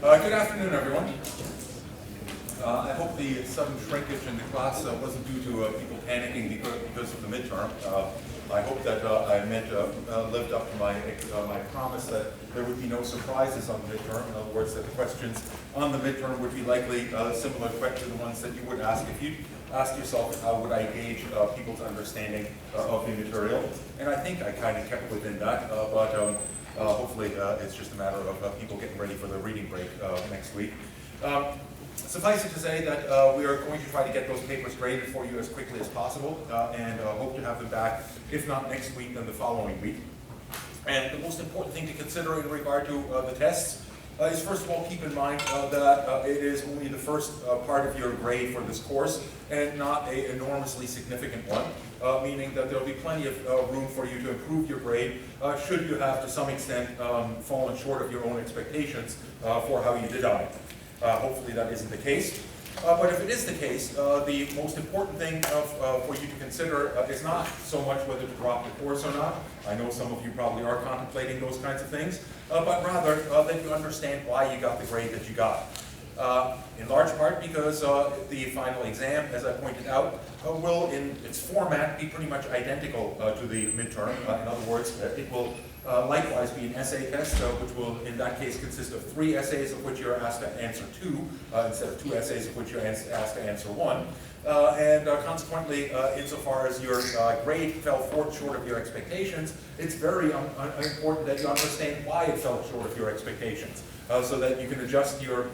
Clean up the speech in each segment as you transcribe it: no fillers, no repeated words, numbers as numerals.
Good afternoon, everyone. I hope the sudden shrinkage in the class wasn't due to people panicking because of the midterm. I hope that I lived up to my promise that there would be no surprises on the midterm. In other words, that the questions on the midterm would be likely similar to the ones that you would ask if you asked yourself how would I gauge people's understanding of the material. And I think I kind of kept within that, but hopefully it's just a matter of people getting ready for their reading break next week. Suffice it to say that we are going to try to get those papers graded for you as quickly as possible and hope to have them back, if not next week, then the following week. And the most important thing to consider in regard to the tests is, first of all, keep in mind that it is only the first part of your grade for this course and not an enormously significant one, meaning that there will be plenty of room for you to improve your grade should you have, to some extent, fallen short of your own expectations for how you did on it. Hopefully that isn't the case. But if it is the case, the most important thing for you to consider is not so much whether to drop the course or not. I know some of you probably are contemplating those kinds of things, but rather that you understand why you got the grade that you got. In large part because the final exam, as I pointed out, will in its format be pretty much identical to the midterm. In other words, it will likewise be an essay test, which will in that case consist of 3 essays of which you're asked to answer 2, instead of 2 essays of which you're asked to answer 1. And consequently, insofar as your grade fell short of your expectations, it's very important that you understand why it fell short of your expectations, so that you can adjust your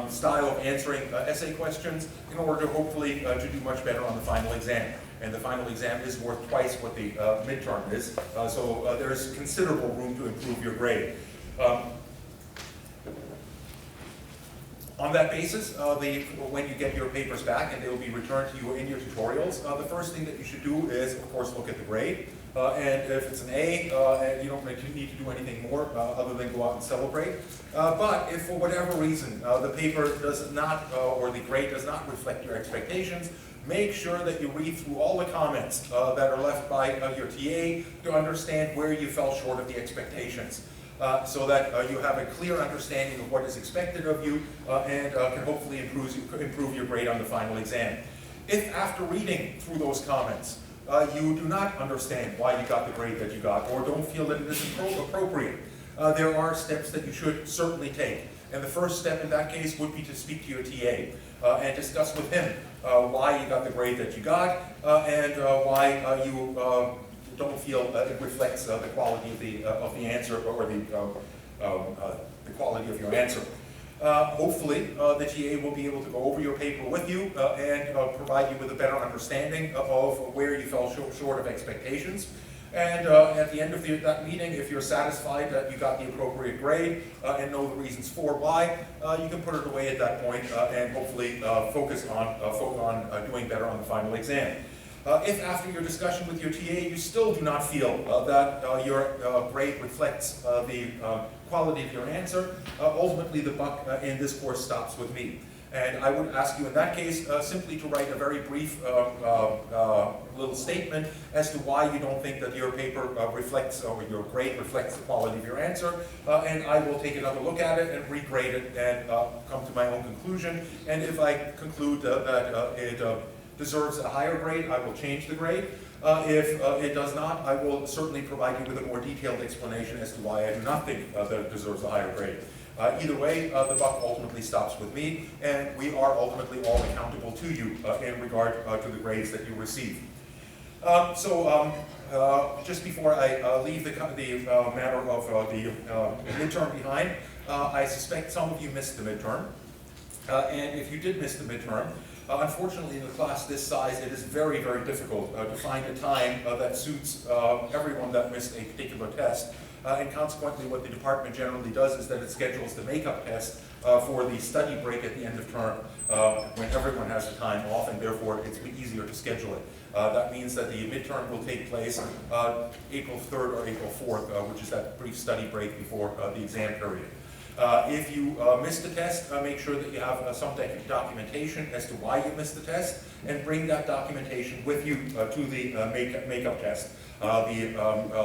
style of answering essay questions in order to hopefully to do much better on the final exam. And the final exam is worth twice what the midterm is, so there's considerable room to improve your grade. On that basis, when you get your papers back and they will be returned to you in your tutorials, the first thing that you should do is, of course, look at the grade. And if it's an A, you don't need to do anything more other than go out and celebrate. But if for whatever reason the paper does not, or the grade does not reflect your expectations, make sure that you read through all the comments that are left by your TA to understand where you fell short of the expectations. So that you have a clear understanding of what is expected of you and can hopefully improve your grade on the final exam. If after reading through those comments you do not understand why you got the grade that you got or don't feel that it is appropriate, there are steps that you should certainly take. And the first step in that case would be to speak to your TA and discuss with him why you got the grade that you got and why you don't feel it reflects the quality of the answer or the quality of your answer. Hopefully, the TA will be able to go over your paper with you and provide you with a better understanding of where you fell short of expectations. And at the end of that meeting, if you're satisfied that you got the appropriate grade and know the reasons for why, you can put it away at that point and hopefully focus on doing better on the final exam. If after your discussion with your TA you still do not feel that your grade reflects the quality of your answer, ultimately the buck in this course stops with me. And I would ask you in that case simply to write a very brief little statement as to why you don't think that your paper reflects, or your grade reflects the quality of your answer, and I will take another look at it and regrade it and come to my own conclusion. And if I conclude that it deserves a higher grade, I will change the grade. If it does not, I will certainly provide you with a more detailed explanation as to why I do not think that it deserves a higher grade. Either way, the buck ultimately stops with me, and we are ultimately all accountable to you in regard to the grades that you receive. Just before I leave the matter of the midterm behind, I suspect some of you missed the midterm. And if you did miss the midterm, unfortunately in a class this size, it is very, very difficult to find a time that suits everyone that missed a particular test. And consequently, what the department generally does is that it schedules the makeup test for the study break at the end of term when everyone has the time off, and therefore it's easier to schedule it. That means that the midterm will take place April 3rd or April 4th, which is that brief study break before the exam period. If you missed the test, make sure that you have some documentation as to why you missed the test, and bring that documentation with you to the makeup test. The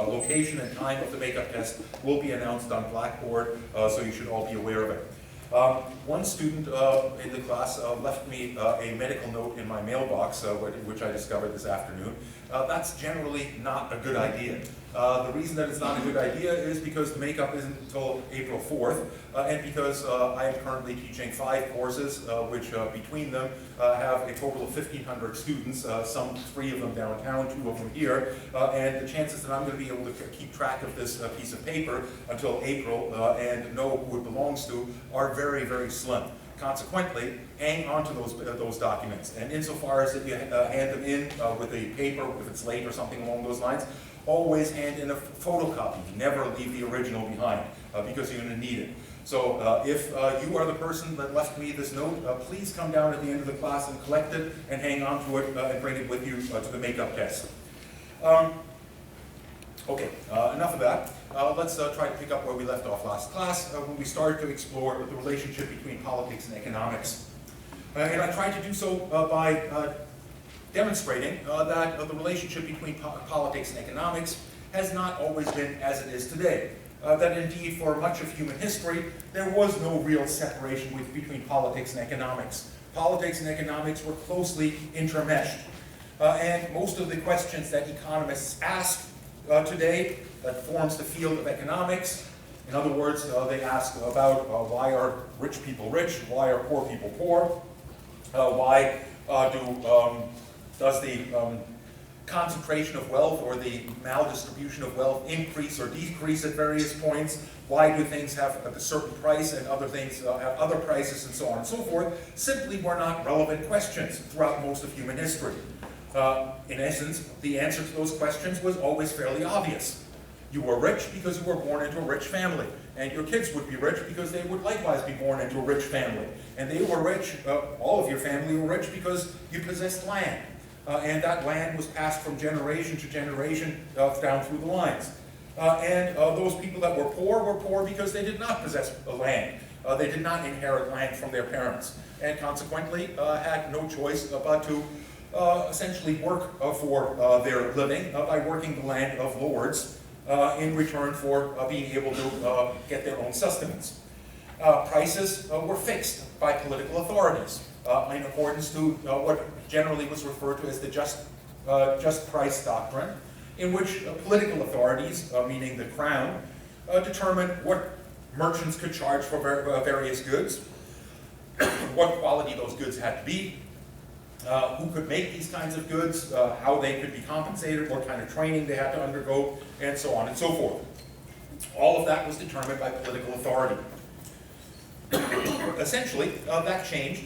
location and time of the makeup test will be announced on Blackboard, so you should all be aware of it. One student in the class left me a medical note in my mailbox, which I discovered this afternoon. That's generally not a good idea. The reason that it's not a good idea is because the makeup isn't until April 4th, and because I am currently teaching 5 courses, which between them have a total of 1,500 students, some 3 of them downtown, 2 of them here, and the chances that I'm going to be able to keep track of this piece of paper until April and know who it belongs to are very, very slim. Consequently, hang on to those documents, and insofar as that you hand them in with a paper, if it's late or something along those lines, always hand in a photocopy. Never leave the original behind, because you're going to need it. So if you are the person that left me this note, please come down at the end of the class and collect it and hang on to it and bring it with you to the makeup test. Okay, enough of that. Let's try to pick up where we left off last class when we started to explore the relationship between politics and economics. And I tried to do so by demonstrating that the relationship between politics and economics has not always been as it is today. That indeed, for much of human history, there was no real separation between politics and economics. Politics and economics were closely intermeshed. And most of the questions that economists ask today that forms the field of economics, in other words, they ask about why are rich people rich, why are poor people poor, why does the concentration of wealth or the maldistribution of wealth increase or decrease at various points? Why do things have a certain price and other things have other prices, and so on and so forth? Simply were not relevant questions throughout most of human history. In essence, the answer to those questions was always fairly obvious. You were rich because you were born into a rich family, and your kids would be rich because they would likewise be born into a rich family. And they were rich, all of your family were rich because you possessed land. And that land was passed from generation to generation down through the lines. And those people that were poor because they did not possess land. They did not inherit land from their parents, and consequently had no choice but to essentially work for their living by working the land of lords in return for being able to get their own sustenance. Prices were fixed by political authorities in accordance to what generally was referred to as the just price doctrine, in which political authorities, meaning the crown, determined what merchants could charge for various goods, what quality those goods had to be, who could make these kinds of goods, how they could be compensated, what kind of training they had to undergo, and so on and so forth. All of that was determined by political authority. Essentially, that changed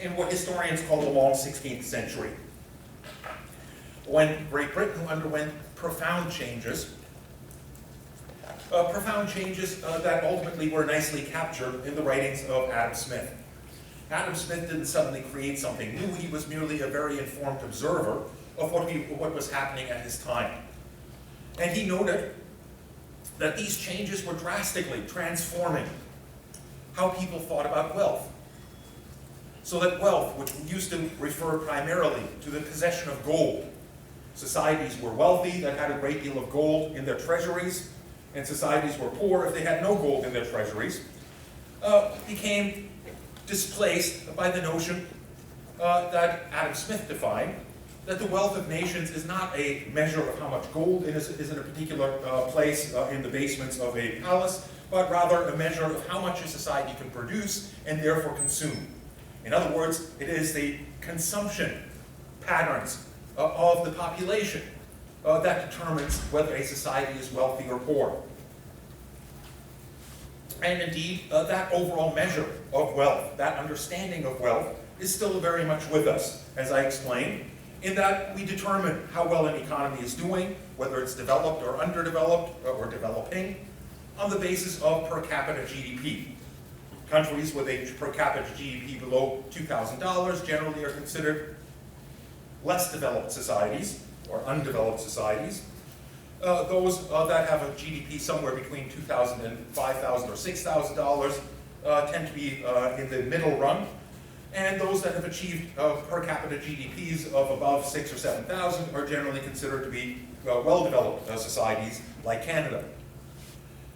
in what historians call the long 16th century, when Great Britain underwent profound changes that ultimately were nicely captured in the writings of Adam Smith. Adam Smith didn't suddenly create something new. He was merely a very informed observer of what was happening at his time. And he noted that these changes were drastically transforming how people thought about wealth. So that wealth, which used to refer primarily to the possession of gold, societies were wealthy that had a great deal of gold in their treasuries, and societies were poor if they had no gold in their treasuries, became displaced by the notion that Adam Smith defined, that the wealth of nations is not a measure of how much gold is in a particular place in the basements of a palace, but rather a measure of how much a society can produce and therefore consume. In other words, it is the consumption patterns of the population that determines whether a society is wealthy or poor. And indeed, that overall measure of wealth, that understanding of wealth, is still very much with us, as I explained, in that we determine how well an economy is doing, whether it's developed or underdeveloped or developing, on the basis of per capita GDP. Countries with a per capita GDP below $2,000 generally are considered less developed societies, or undeveloped societies. Those that have a GDP somewhere between $2,000 and $5,000 or $6,000 tend to be in the middle run. And those that have achieved per capita GDPs of above 6,000 or 7,000 are generally considered to be well-developed societies like Canada.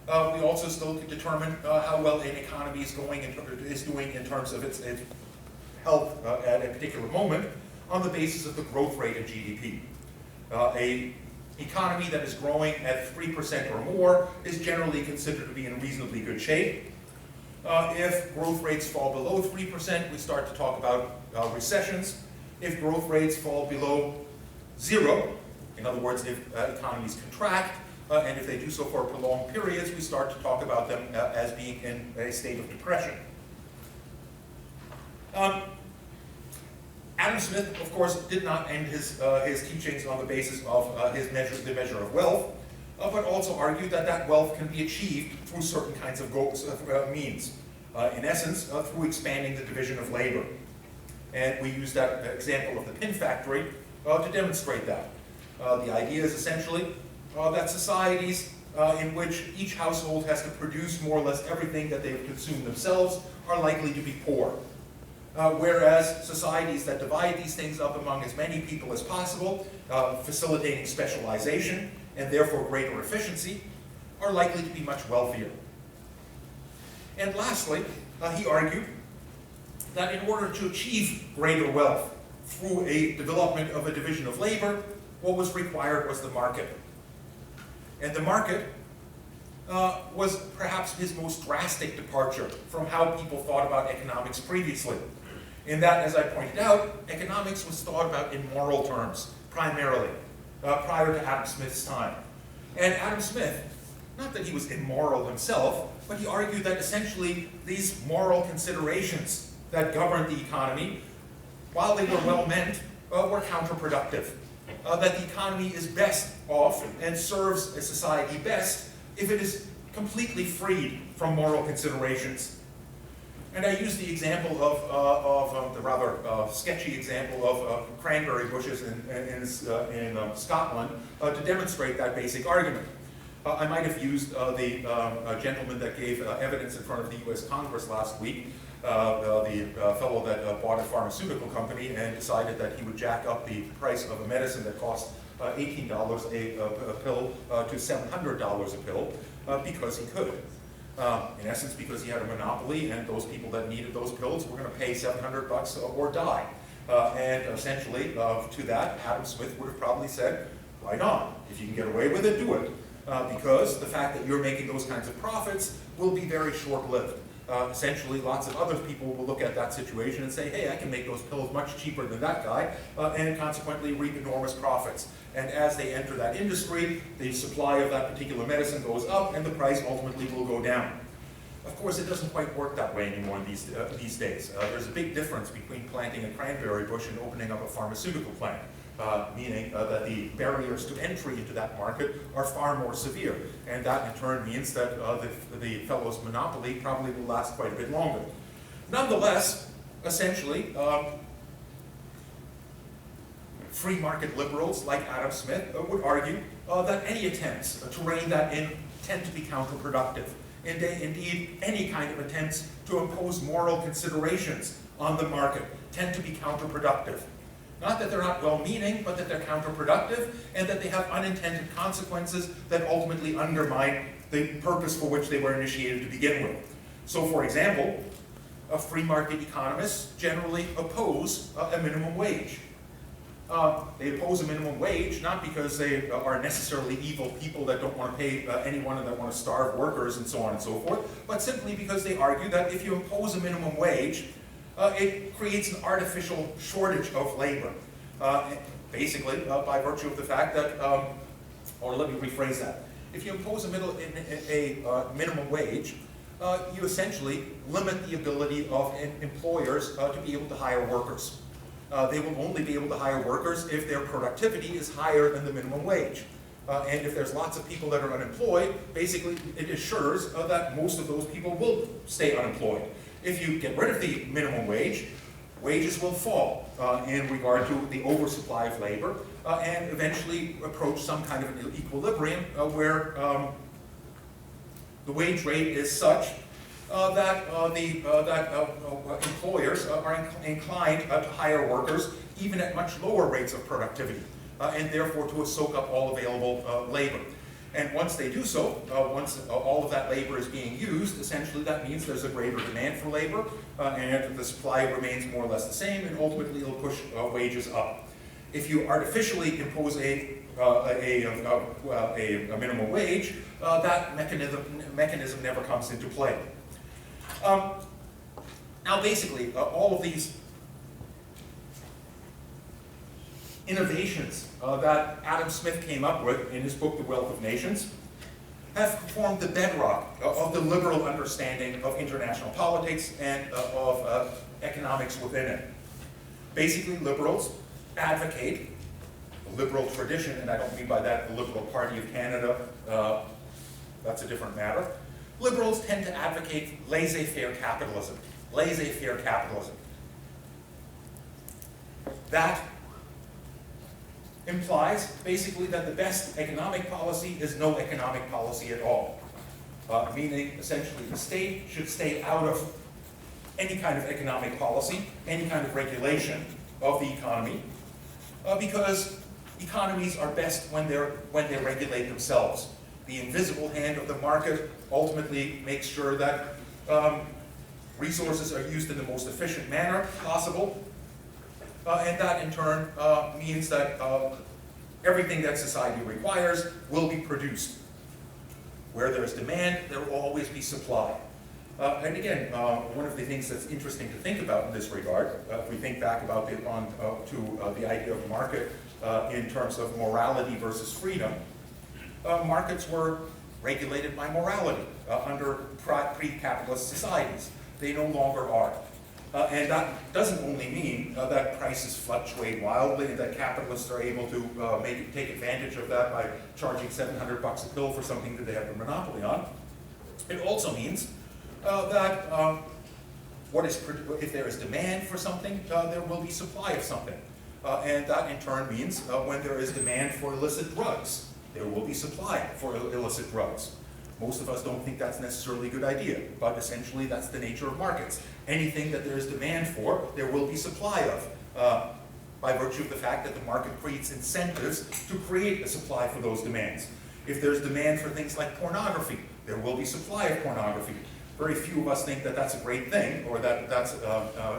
We also still can determine how well an economy is doing in terms of its health at a particular moment on the basis of the growth rate of GDP. A economy that is growing at 3% or more is generally considered to be in reasonably good shape. If growth rates fall below 3%, we start to talk about recessions. If growth rates fall below 0, in other words, if economies contract, and if they do so for prolonged periods, we start to talk about them as being in a state of depression. Adam Smith, of course, did not end his teachings on the basis of the measure of wealth, but also argued that that wealth can be achieved through certain kinds of means. In essence, through expanding the division of labor. And we use that example of the pin factory to demonstrate that. The idea is essentially that societies in which each household has to produce more or less everything that they consume themselves are likely to be poor. Whereas societies that divide these things up among as many people as possible, facilitating specialization and therefore greater efficiency, are likely to be much wealthier. And lastly, he argued that in order to achieve greater wealth through a development of a division of labor, what was required was the market. And the market was perhaps his most drastic departure from how people thought about economics previously. In that, as I pointed out, economics was thought about in moral terms, primarily, prior to Adam Smith's time. And Adam Smith, not that he was immoral himself, but he argued that essentially these moral considerations that governed the economy, while they were well-meant, were counterproductive. That the economy is best off and serves a society best if it is completely freed from moral considerations. And I use the example of the rather sketchy example of cranberry bushes in Scotland to demonstrate that basic argument. I might have used the gentleman that gave evidence in front of the US Congress last week, the fellow that bought a pharmaceutical company and decided that he would jack up the price of a medicine that cost $18 a pill to $700 a pill because he could. In essence, because he had a monopoly and those people that needed those pills were going to pay $700 or die. And essentially, to that, Adam Smith would have probably said, right on, if you can get away with it, do it. Because the fact that you're making those kinds of profits will be very short-lived. Essentially, lots of other people will look at that situation and say, hey, I can make those pills much cheaper than that guy, and consequently reap enormous profits. And as they enter that industry, the supply of that particular medicine goes up, and the price ultimately will go down. Of course, it doesn't quite work that way anymore these days. There's a big difference between planting a cranberry bush and opening up a pharmaceutical plant. Meaning that the barriers to entry into that market are far more severe. And that in turn means that the fellow's monopoly probably will last quite a bit longer. Nonetheless, essentially, free market liberals like Adam Smith would argue that any attempts to rein that in tend to be counterproductive. Indeed, any kind of attempts to impose moral considerations on the market tend to be counterproductive. Not that they're not well-meaning, but that they're counterproductive and that they have unintended consequences that ultimately undermine the purpose for which they were initiated to begin with. So, for example, free market economists generally oppose a minimum wage. They oppose a minimum wage not because they are necessarily evil people that don't want to pay anyone and that want to starve workers and so on and so forth, but simply because they argue that if you impose a minimum wage, it creates an artificial shortage of labor, basically by virtue of the fact that, or let me rephrase that. If you impose a minimum wage, you essentially limit the ability of employers to be able to hire workers. They will only be able to hire workers if their productivity is higher than the minimum wage. And if there's lots of people that are unemployed, basically it assures that most of those people will stay unemployed. If you get rid of the minimum wage, wages will fall in regard to the oversupply of labor and eventually approach some kind of an equilibrium where the wage rate is such that employers are inclined to hire workers even at much lower rates of productivity and therefore to soak up all available labor. And once they do so, once all of that labor is being used, essentially that means there's a greater demand for labor, and the supply remains more or less the same, and ultimately it'll push wages up. If you artificially impose a minimum wage, that mechanism never comes into play. Now basically, all of these innovations that Adam Smith came up with in his book, The Wealth of Nations, have formed the bedrock of the liberal understanding of international politics and of economics within it. Basically, liberals advocate the liberal tradition, and I don't mean by that the Liberal Party of Canada, that's a different matter. Liberals tend to advocate laissez-faire capitalism. Laissez-faire capitalism. That implies basically that the best economic policy is no economic policy at all. Meaning, essentially, the state should stay out of any kind of economic policy, any kind of regulation of the economy, because economies are best when they regulate themselves. The invisible hand of the market ultimately makes sure that resources are used in the most efficient manner possible, and that in turn means that everything that society requires will be produced. Where there's demand, there will always be supply. And again, one of the things that's interesting to think about in this regard, if we think back about the idea of market in terms of morality versus freedom, markets were regulated by morality under pre-capitalist societies. They no longer are. And that doesn't only mean that prices fluctuate wildly and that capitalists are able to take advantage of that by charging $700 a pill for something that they have a monopoly on. It also means that if there is demand for something, there will be supply of something. And that in turn means when there is demand for illicit drugs, there will be supply for illicit drugs. Most of us don't think that's necessarily a good idea, but essentially that's the nature of markets. Anything that there is demand for, there will be supply of, by virtue of the fact that the market creates incentives to create a supply for those demands. If there's demand for things like pornography, there will be supply of pornography. Very few of us think that that's a great thing, or that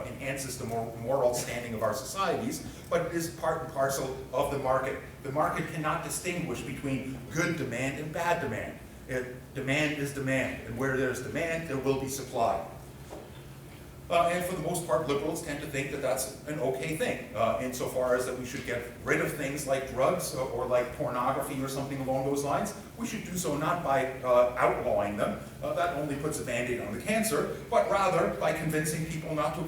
enhances the moral standing of our societies, but it is part and parcel of the market. The market cannot distinguish between good demand and bad demand. Demand is demand, and where there's demand, there will be supply. And for the most part, liberals tend to think that that's an okay thing, insofar as that we should get rid of things like drugs or like pornography or something along those lines. We should do so not by outlawing them, that only puts a Band-Aid on the cancer, but rather by convincing people not to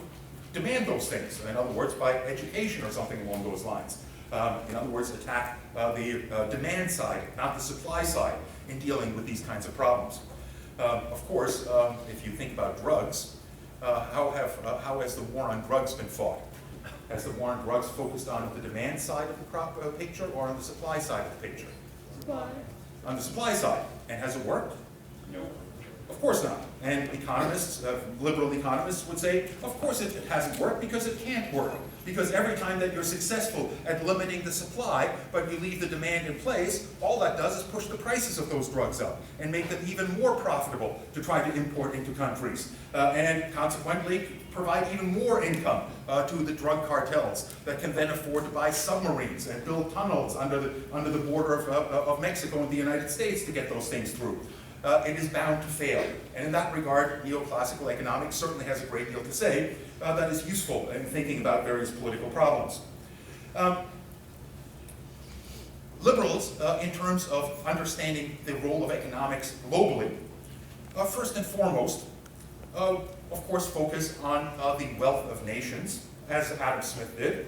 demand those things. In other words, by education or something along those lines. In other words, attack the demand side, not the supply side, in dealing with these kinds of problems. Of course, if you think about drugs, how has the war on drugs been fought? Has the war on drugs focused on the demand side of the picture or on the supply side of the picture? Supply. On the supply side. And has it worked? No. Of course not. And economists, liberal economists would say, of course it hasn't worked because it can't work. Because every time that you're successful at limiting the supply, but you leave the demand in place, all that does is push the prices of those drugs up and make them even more profitable to try to import into countries. And consequently, provide even more income to the drug cartels that can then afford to buy submarines and build tunnels under the border of Mexico and the United States to get those things through. It is bound to fail. And in that regard, neoclassical economics certainly has a great deal to say that is useful in thinking about various political problems. Liberals, in terms of understanding the role of economics globally, first and foremost, of course, focus on the wealth of nations, as Adam Smith did,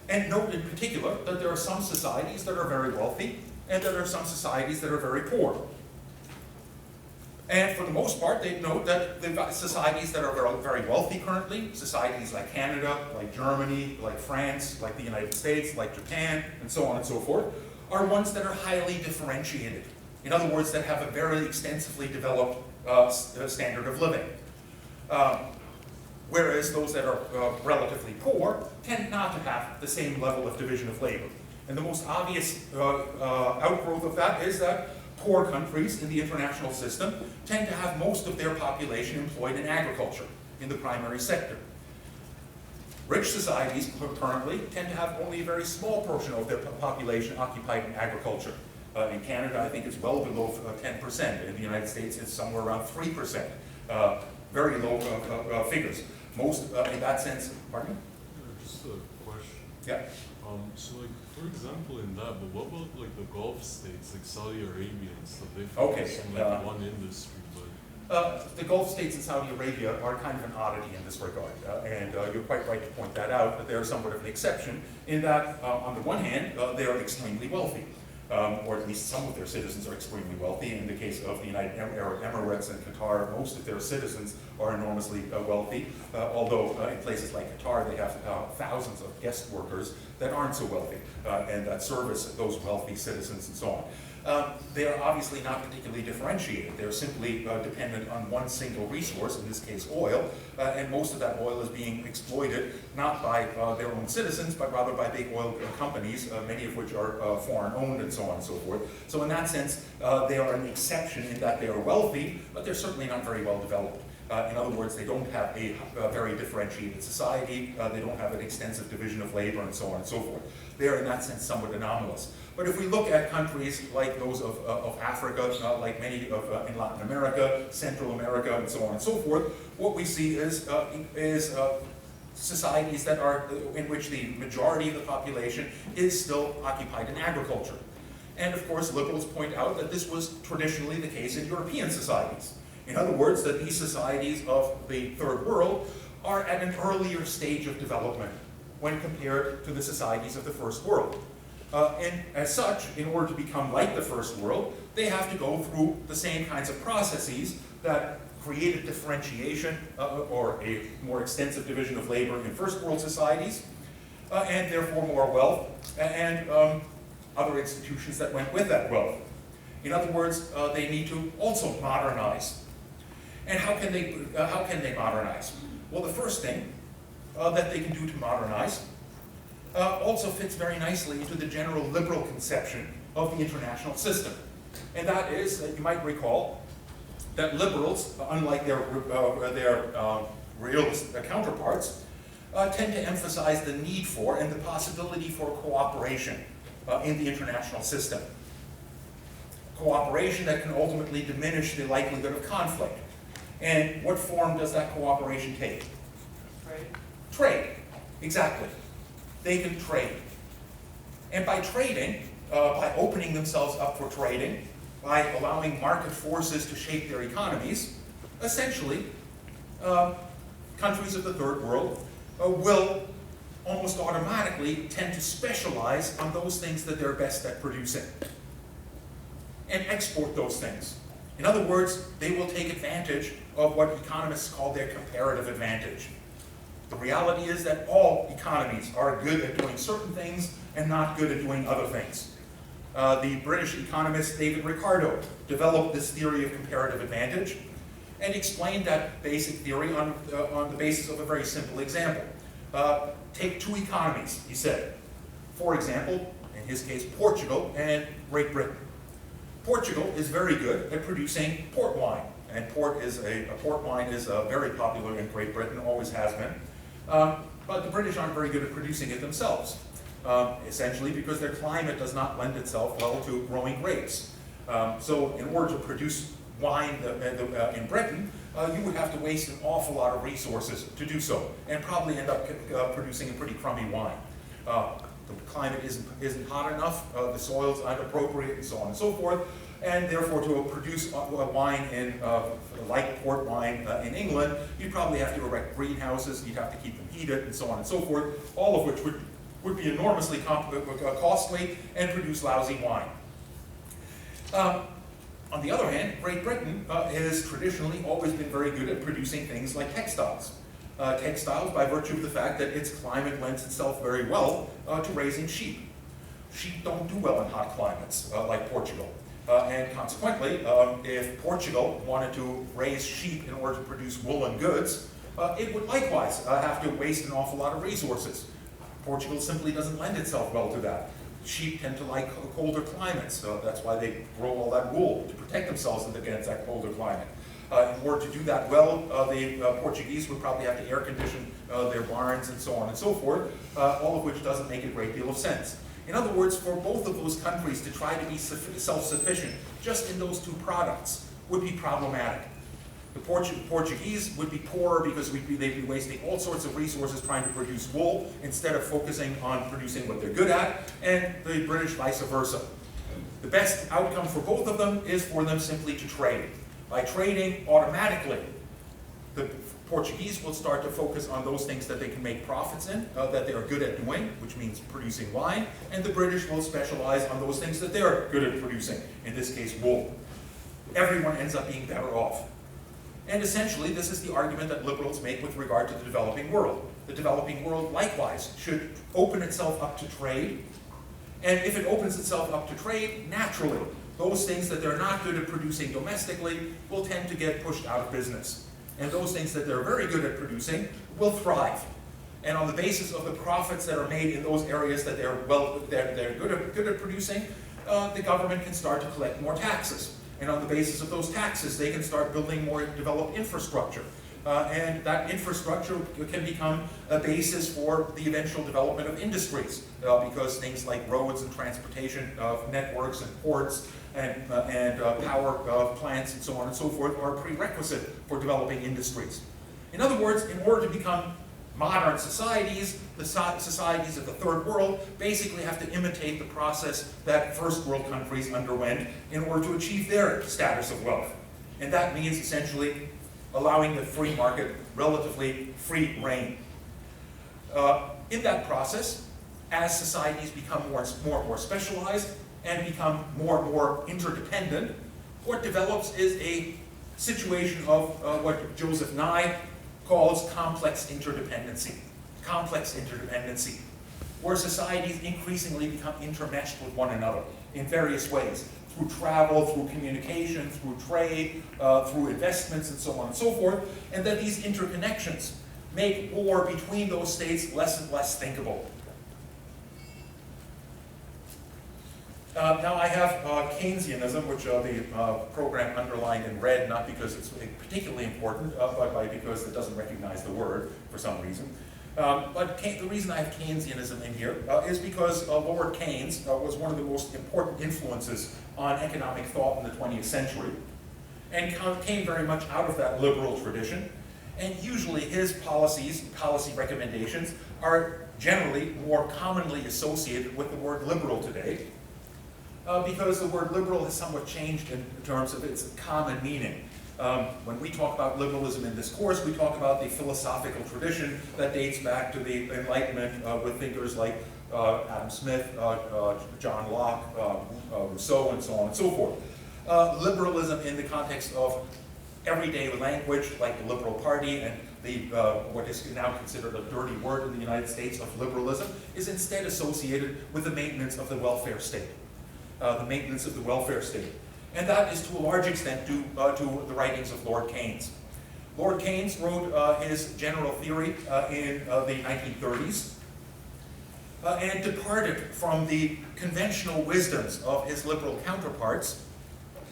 and note in particular that there are some societies that are very wealthy, and there are some societies that are very poor. And for the most part, they note that the societies that are very wealthy currently, societies like Canada, like Germany, like France, like the United States, like Japan, and so on and so forth, are ones that are highly differentiated. In other words, that have a very extensively developed standard of living. Whereas those that are relatively poor tend not to have the same level of division of labor. And the most obvious outgrowth of that is that Poor countries in the international system tend to have most of their population employed in agriculture, in the primary sector. Rich societies currently tend to have only a very small portion of their population occupied in agriculture. In Canada, I think it's well below 10%. In the United States, it's somewhere around 3%. Very low figures. Most, in that sense, pardon me? Just a question. Yeah. So like, for example, in that, but what about like the Gulf states, like Saudi Arabia and stuff? They focus on like one industry, but... The Gulf states and Saudi Arabia are kind of an oddity in this regard, and you're quite right to point that out, but they're somewhat of an exception in that, on the one hand, they are extremely wealthy, or at least some of their citizens are extremely wealthy. In the case of the United Arab Emirates and Qatar, most of their citizens are enormously wealthy, although in places like Qatar, they have thousands of guest workers that aren't so wealthy, and that service those wealthy citizens and so on. They are obviously not particularly differentiated. They're simply dependent on one single resource, in this case oil, and most of that oil is being exploited not by their own citizens, but rather by big oil companies, many of which are foreign owned and so on and so forth. So in that sense, they are an exception in that they are wealthy, but they're certainly not very well developed. In other words, they don't have a very differentiated society, they don't have an extensive division of labor and so on and so forth. They are in that sense somewhat anomalous. But if we look at countries like those of Africa, like many in Latin America, Central America, and so on and so forth, what we see is societies that are in which the majority of the population is still occupied in agriculture. And of course, liberals point out that this was traditionally the case in European societies. In other words, that these societies of the Third World are at an earlier stage of development when compared to the societies of the First World. And as such, in order to become like the First World, they have to go through the same kinds of processes that created differentiation or a more extensive division of labor in First World societies, and therefore more wealth, and other institutions that went with that wealth. In other words, they need to also modernize. And how can they modernize? Well, the first thing that they can do to modernize also fits very nicely into the general liberal conception of the international system. And that is, you might recall, that liberals, unlike their realist counterparts, tend to emphasize the need for and the possibility for cooperation in the international system. Cooperation that can ultimately diminish the likelihood of conflict. And what form does that cooperation take? Trade. Trade, exactly. They can trade. And by trading, by opening themselves up for trading, by allowing market forces to shape their economies, essentially, countries of the Third World will almost automatically tend to specialize on those things that they're best at producing and export those things. In other words, they will take advantage of what economists call their comparative advantage. The reality is that all economies are good at doing certain things and not good at doing other things. The British economist David Ricardo developed this theory of comparative advantage and explained that basic theory on the basis of a very simple example. Take two economies, he said. For example, in his case, Portugal and Great Britain. Portugal is very good at producing port wine, and port wine is very popular in Great Britain, always has been. But the British aren't very good at producing it themselves, essentially because their climate does not lend itself well to growing grapes. So in order to produce wine in Britain, you would have to waste an awful lot of resources to do so, and probably end up producing a pretty crummy wine. The climate isn't hot enough, the soils aren't appropriate, and so on and so forth, and therefore to produce wine like port wine in England, you'd probably have to erect greenhouses, you'd have to keep them heated, and so on and so forth, all of which would be enormously costly and produce lousy wine. On the other hand, Great Britain has traditionally always been very good at producing things like textiles. Textiles by virtue of the fact that its climate lends itself very well to raising sheep. Sheep don't do well in hot climates like Portugal. And consequently, if Portugal wanted to raise sheep in order to produce woolen goods, it would likewise have to waste an awful lot of resources. Portugal simply doesn't lend itself well to that. sheep tend to like colder climates, so that's why they grow all that wool to protect themselves against that colder climate. In order to do that well, the Portuguese would probably have to air condition their barns and so on and so forth, all of which doesn't make a great deal of sense. In other words, for both of those countries to try to be self-sufficient just in those two products would be problematic. The Portuguese would be poorer because they'd be wasting all sorts of resources trying to produce wool instead of focusing on producing what they're good at, and the British vice versa. The best outcome for both of them is for them simply to trade. By trading, automatically, the Portuguese will start to focus on those things that they can make profits in, that they are good at doing, which means producing wine, and the British will specialize on those things that they're good at producing, in this case wool. Everyone ends up being better off. And essentially, this is the argument that liberals make with regard to the developing world. The developing world, likewise, should open itself up to trade, and if it opens itself up to trade, naturally, those things that they're not good at producing domestically will tend to get pushed out of business. And those things that they're very good at producing will thrive. And on the basis of the profits that are made in those areas that they're good at producing, the government can start to collect more taxes. And on the basis of those taxes, they can start building more developed infrastructure. And that infrastructure can become a basis for the eventual development of industries, because things like roads and transportation networks and ports and power plants and so on and so forth are a prerequisite for developing industries. In other words, in order to become modern societies, the societies of the third world basically have to imitate the process that first world countries underwent in order to achieve their status of wealth. And that means essentially allowing the free market relatively free reign. In that process, as societies become more and more specialized and become more and more interdependent, what develops is a situation of what Joseph Nye calls complex interdependency. Complex interdependency, where societies increasingly become intermeshed with one another in various ways, through travel, through communication, through trade, through investments, and so on and so forth, and that these interconnections make war between those states less and less thinkable. Now I have Keynesianism, which the program underlined in red, not because it's particularly important, but because it doesn't recognize the word for some reason. But the reason I have Keynesianism in here is because Lord Keynes was one of the most important influences on economic thought in the 20th century, and came very much out of that liberal tradition. And usually his policy recommendations are generally more commonly associated with the word liberal today, because the word liberal has somewhat changed in terms of its common meaning. When we talk about liberalism in this course, we talk about the philosophical tradition that dates back to the Enlightenment with thinkers like Adam Smith, John Locke, Rousseau, and so on and so forth. Liberalism in the context of everyday language, like the Liberal Party and what is now considered a dirty word in the United States of liberalism, is instead associated with the maintenance of the welfare state. The maintenance of the welfare state. And that is to a large extent due to the writings of Lord Keynes. Lord Keynes wrote his general theory in the 1930s and departed from the conventional wisdoms of his liberal counterparts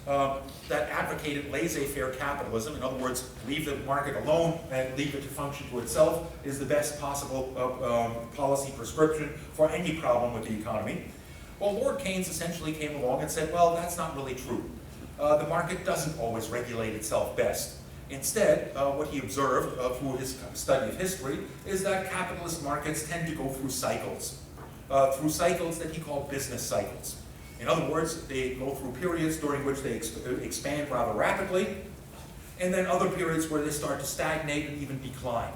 that advocated laissez-faire capitalism. In other words, leave the market alone and leave it to function to itself is the best possible policy prescription for any problem with the economy. Well, Lord Keynes essentially came along and said, well, that's not really true. The market doesn't always regulate itself best. Instead, what he observed through his study of history is that capitalist markets tend to go through cycles that he called business cycles. In other words, they go through periods during which they expand rather rapidly, and then other periods where they start to stagnate and even decline.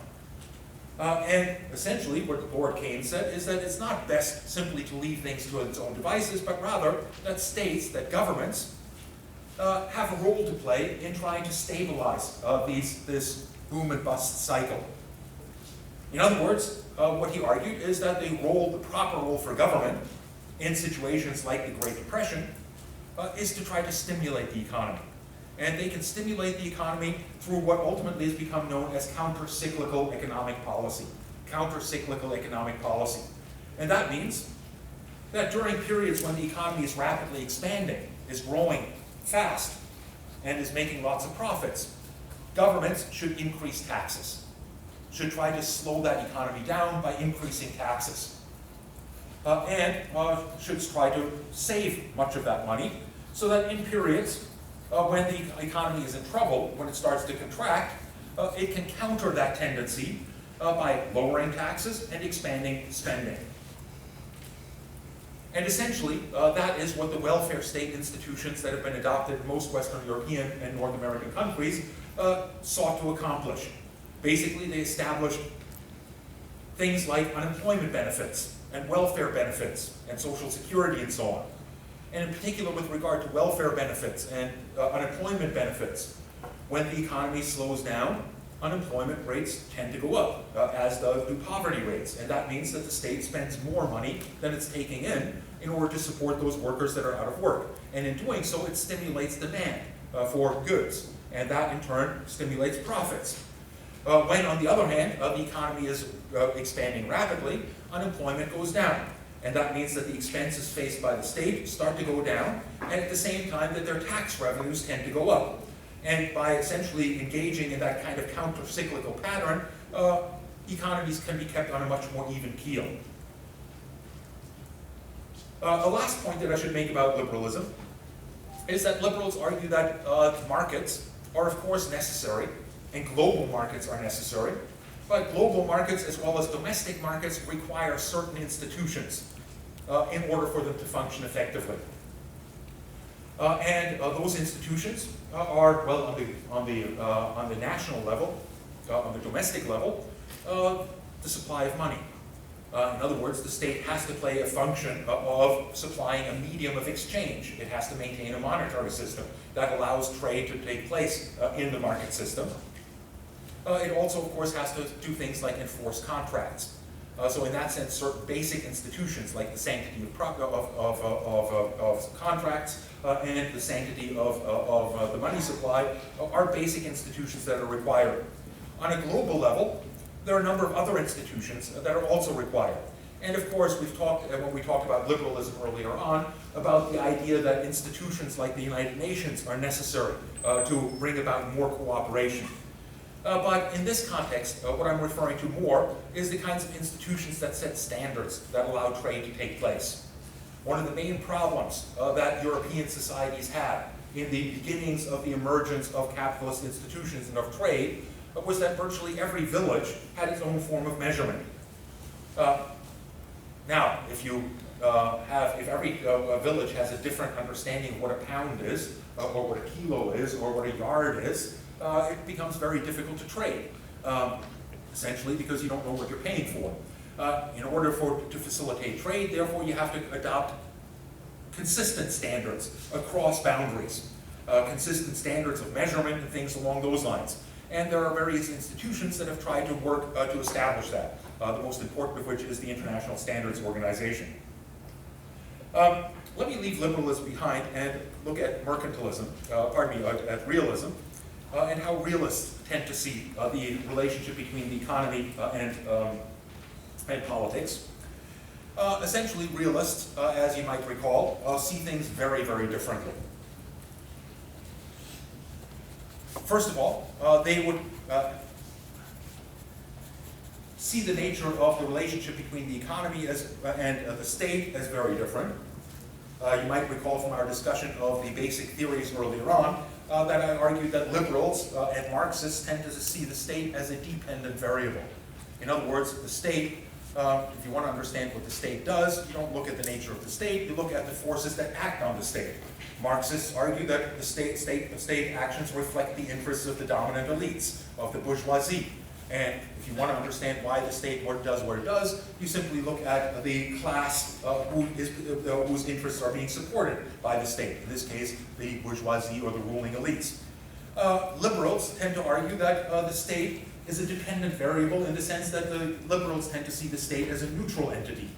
And essentially what Lord Keynes said is that it's not best simply to leave things to its own devices, but rather that states, that governments, have a role to play in trying to stabilize this boom and bust cycle. In other words, what he argued is that the proper role for government in situations like the Great Depression is to try to stimulate the economy. And they can stimulate the economy through what ultimately has become known as counter-cyclical economic policy. Counter-cyclical economic policy. And that means that during periods when the economy is rapidly expanding, is growing fast, and is making lots of profits, governments should increase taxes, should try to slow that economy down by increasing taxes, and should try to save much of that money so that in periods when the economy is in trouble, when it starts to contract, it can counter that tendency by lowering taxes and expanding spending. And essentially, that is what the welfare state institutions that have been adopted in most Western European and North American countries sought to accomplish. Basically, they established things like unemployment benefits and welfare benefits and social security and so on. And in particular, with regard to welfare benefits and unemployment benefits, when the economy slows down, unemployment rates tend to go up, as do poverty rates. And that means that the state spends more money than it's taking in order to support those workers that are out of work. And in doing so, it stimulates demand for goods. And that, in turn, stimulates profits. When, on the other hand, the economy is expanding rapidly, unemployment goes down. And that means that the expenses faced by the state start to go down, and at the same time that their tax revenues tend to go up. And by essentially engaging in that kind of counter-cyclical pattern, economies can be kept on a much more even keel. A last point that I should make about liberalism is that liberals argue that markets are of course necessary, and global markets are necessary, but global markets as well as domestic markets require certain institutions in order for them to function effectively. And those institutions are, well, on the national level, on the domestic level, the supply of money. In other words, the state has to play a function of supplying a medium of exchange. It has to maintain a monetary system that allows trade to take place in the market system. It also, of course, has to do things like enforce contracts. So in that sense, certain basic institutions like the sanctity of contracts and the sanctity of the money supply are basic institutions that are required. On a global level, there are a number of other institutions that are also required. And of course, we've talked, when we talked about liberalism earlier on, about the idea that institutions like the United Nations are necessary to bring about more cooperation. But in this context, what I'm referring to more is the kinds of institutions that set standards that allow trade to take place. One of the main problems that European societies had in the beginnings of the emergence of capitalist institutions and of trade was that virtually every village had its own form of measurement. Now, if every village has a different understanding of what a pound is, or what a kilo is, or what a yard is, it becomes very difficult to trade, essentially because you don't know what you're paying for. In order to facilitate trade, therefore, you have to adopt consistent standards across boundaries, consistent standards of measurement and things along those lines. And there are various institutions that have tried to work to establish that, the most important of which is the International Standards Organization. Let me leave liberalism behind and look at mercantilism, at realism, and how realists tend to see the relationship between the economy and politics. Essentially, realists, as you might recall, see things very, very differently. First of all, they would see the nature of the relationship between the economy and the state as very different. You might recall from our discussion of the basic theories earlier on that I argued that liberals and Marxists tend to see the state as a dependent variable. In other words, the state, if you want to understand what the state does, you don't look at the nature of the state, you look at the forces that act on the state. Marxists argue that the state actions reflect the interests of the dominant elites, of the bourgeoisie. And if you want to understand why the state does what it does, you simply look at the class whose interests are being supported by the state. In this case, the bourgeoisie or the ruling elites. Liberals tend to argue that the state is a dependent variable in the sense that the liberals tend to see the state as a neutral entity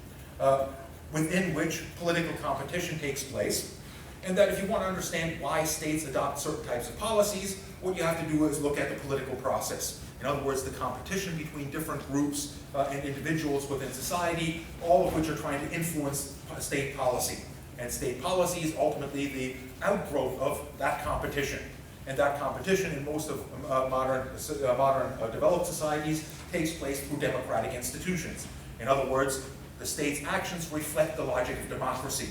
within which political competition takes place. And that if you want to understand why states adopt certain types of policies, what you have to do is look at the political process. In other words, the competition between different groups and individuals within society, all of which are trying to influence state policy. And state policy is ultimately the outgrowth of that competition. And that competition in most of modern developed societies takes place through democratic institutions. In other words, the state's actions reflect the logic of democracy.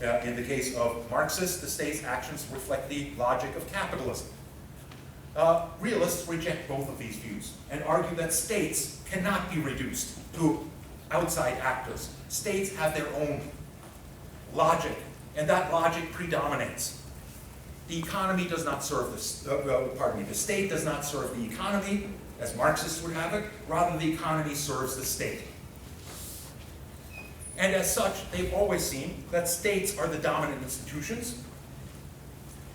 In the case of Marxists, the state's actions reflect the logic of capitalism. Realists reject both of these views and argue that states cannot be reduced to outside actors. States have their own logic, and that logic predominates. The economy does not serve the state does not serve the economy, as Marxists would have it, rather the economy serves the state. And as such, they've always seen that states are the dominant institutions,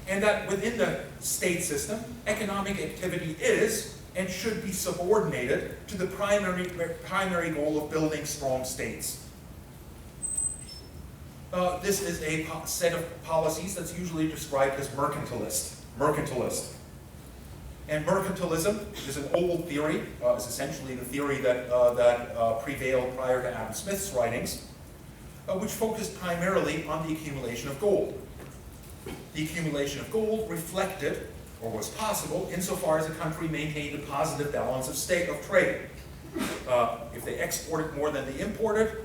and that within the state system, economic activity is and should be subordinated to the primary goal of building strong states. This is a set of policies that's usually described as mercantilist. And mercantilism is an old theory. It's essentially the theory that prevailed prior to Adam Smith's writings, which focused primarily on the accumulation of gold. The accumulation of gold reflected, or was possible, insofar as a country maintained a positive balance of trade. If they exported more than they imported,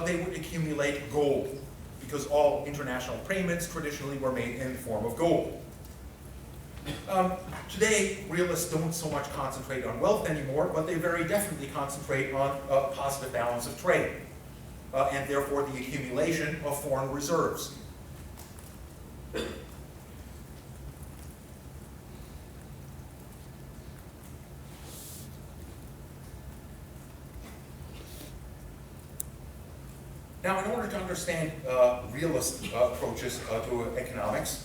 they would accumulate gold, because all international payments traditionally were made in the form of gold. Today, realists don't so much concentrate on wealth anymore, but they very definitely concentrate on a positive balance of trade, and therefore the accumulation of foreign reserves. Now, in order to understand realist approaches to economics,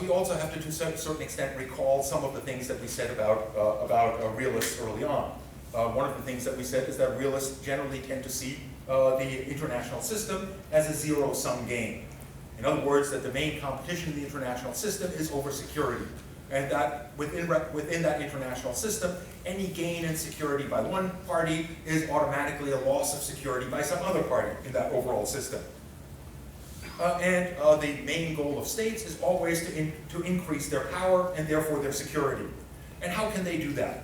we also have to, to a certain extent, recall some of the things that we said about realists early on. One of the things that we said is that realists generally tend to see the international system as a zero-sum game. In other words, that the main competition in the international system is over security. And that within that international system, any gain in security by one party is automatically a loss of security by some other party in that overall system. The main goal of states is always to increase their power and therefore their security. And how can they do that?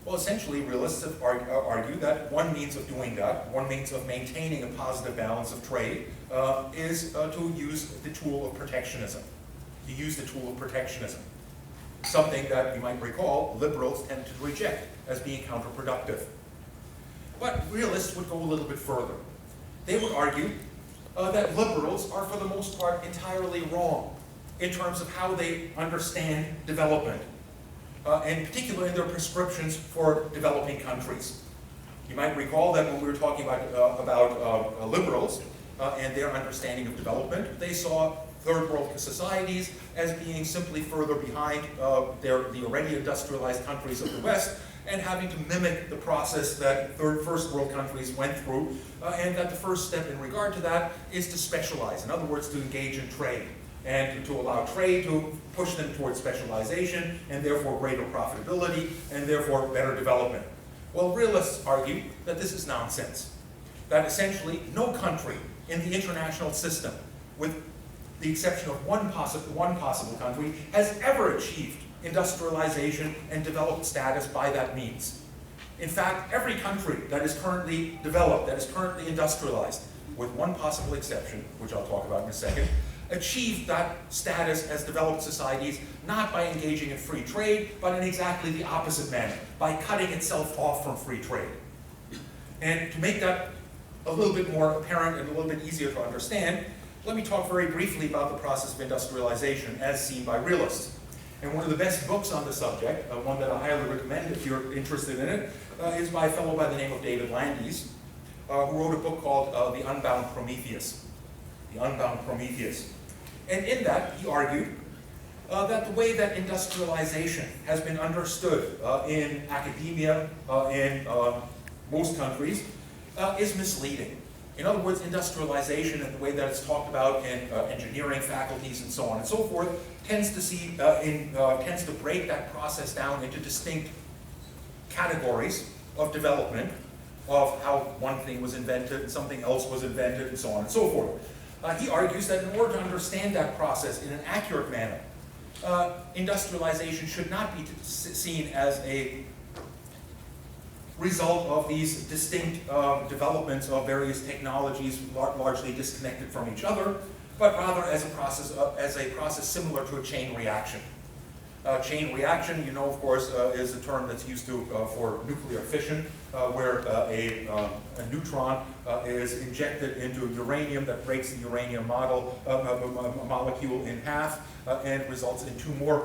Well, essentially, realists have argued that one means of doing that, one means of maintaining a positive balance of trade, is to use the tool of protectionism. To use the tool of protectionism. Something that, you might recall, liberals tend to reject as being counterproductive. But realists would go a little bit further. They would argue that liberals are, for the most part, entirely wrong in terms of how they understand development, and in particular in their prescriptions for developing countries. You might recall that when we were talking about liberals and their understanding of development, they saw third world societies as being simply further behind the already industrialized countries of the West, and having to mimic the process that first world countries went through, and that the first step in regard to that is to specialize. In other words, to engage in trade, and to allow trade to push them towards specialization, and therefore greater profitability, and therefore better development. Well, realists argue that this is nonsense. That essentially no country in the international system, with the exception of one possible country, has ever achieved industrialization and developed status by that means. In fact, every country that is currently developed, that is currently industrialized, with one possible exception, which I'll talk about in a second, achieved that status as developed societies not by engaging in free trade, but in exactly the opposite manner, by cutting itself off from free trade. And to make that a little bit more apparent and a little bit easier to understand, let me talk very briefly about the process of industrialization as seen by realists. And one of the best books on the subject, one that I highly recommend if you're interested in it, is by a fellow by the name of David Landes, who wrote a book called The Unbound Prometheus. The Unbound Prometheus. And in that, he argued that the way that industrialization has been understood in academia, in most countries, is misleading. In other words, industrialization and the way that it's talked about in engineering faculties and so on and so forth tends to break that process down into distinct categories of development of how one thing was invented and something else was invented and so on and so forth. He argues that in order to understand that process in an accurate manner, industrialization should not be seen as a result of these distinct developments of various technologies largely disconnected from each other, but rather as a process similar to a chain reaction. Chain reaction, you know, of course, is a term that's used for nuclear fission, where a neutron is injected into uranium that breaks the uranium molecule in half and results in two more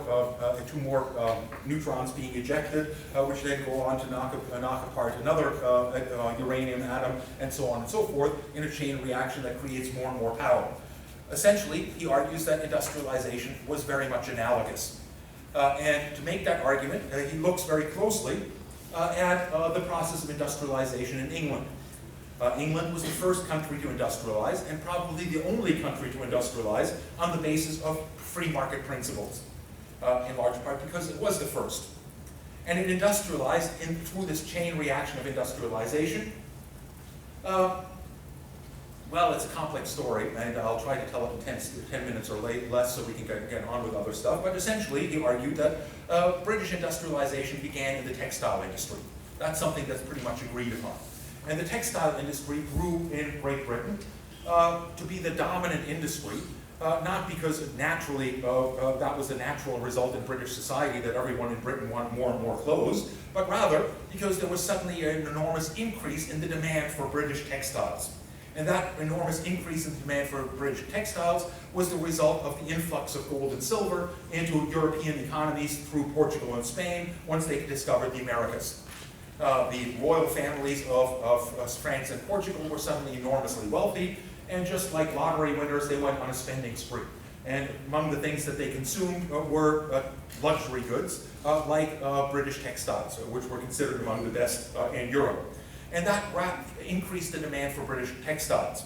neutrons being ejected, which then go on to knock apart another uranium atom, and so on and so forth, in a chain reaction that creates more and more power. Essentially, he argues that industrialization was very much analogous. And to make that argument, he looks very closely at the process of industrialization in England. England was the first country to industrialize, and probably the only country to industrialize on the basis of free market principles, in large part because it was the first. And it industrialized through this chain reaction of industrialization. Well, it's a complex story, and I'll try to tell it in 10 minutes or less so we can get on with other stuff. But essentially, he argued that British industrialization began in the textile industry. That's something that's pretty much agreed upon. And the textile industry grew in Great Britain to be the dominant industry, not because naturally that was a natural result in British society that everyone in Britain wanted more and more clothes, but rather because there was suddenly an enormous increase in the demand for British textiles. And that enormous increase in demand for British textiles was the result of the influx of gold and silver into European economies through Portugal and Spain once they discovered the Americas. The royal families of France and Portugal were suddenly enormously wealthy, and just like lottery winners, they went on a spending spree. And among the things that they consumed were luxury goods, like British textiles, which were considered among the best in Europe. And that increased the demand for British textiles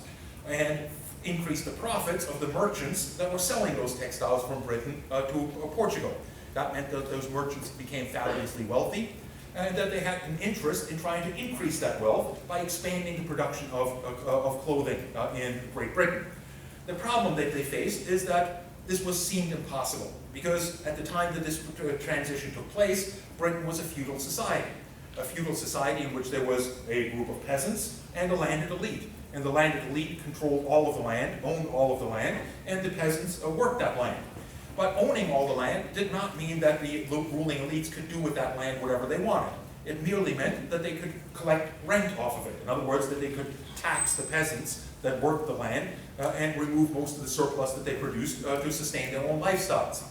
and increased the profits of the merchants that were selling those textiles from Britain to Portugal. That meant that those merchants became fabulously wealthy, and that they had an interest in trying to increase that wealth by expanding the production of clothing in Great Britain. The problem that they faced is that this seemed impossible, because at the time that this transition took place, Britain was a feudal society. A feudal society in which there was a group of peasants and a landed elite. And the landed elite controlled all of the land, owned all of the land, and the peasants worked that land. But owning all the land did not mean that the ruling elites could do with that land whatever they wanted. It merely meant that they could collect rent off of it. In other words, that they could tax the peasants that worked the land and remove most of the surplus that they produced to sustain their own lifestyles.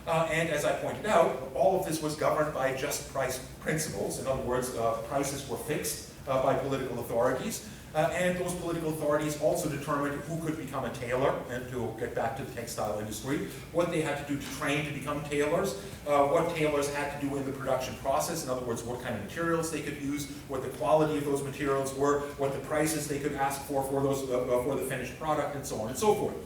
And as I pointed out, all of this was governed by just price principles. In other words, prices were fixed by political authorities. And those political authorities also determined who could become a tailor, and to get back to the textile industry, what they had to do to train to become tailors, what tailors had to do in the production process, in other words, what kind of materials they could use, what the quality of those materials were, what the prices they could ask for the finished product, and so on and so forth.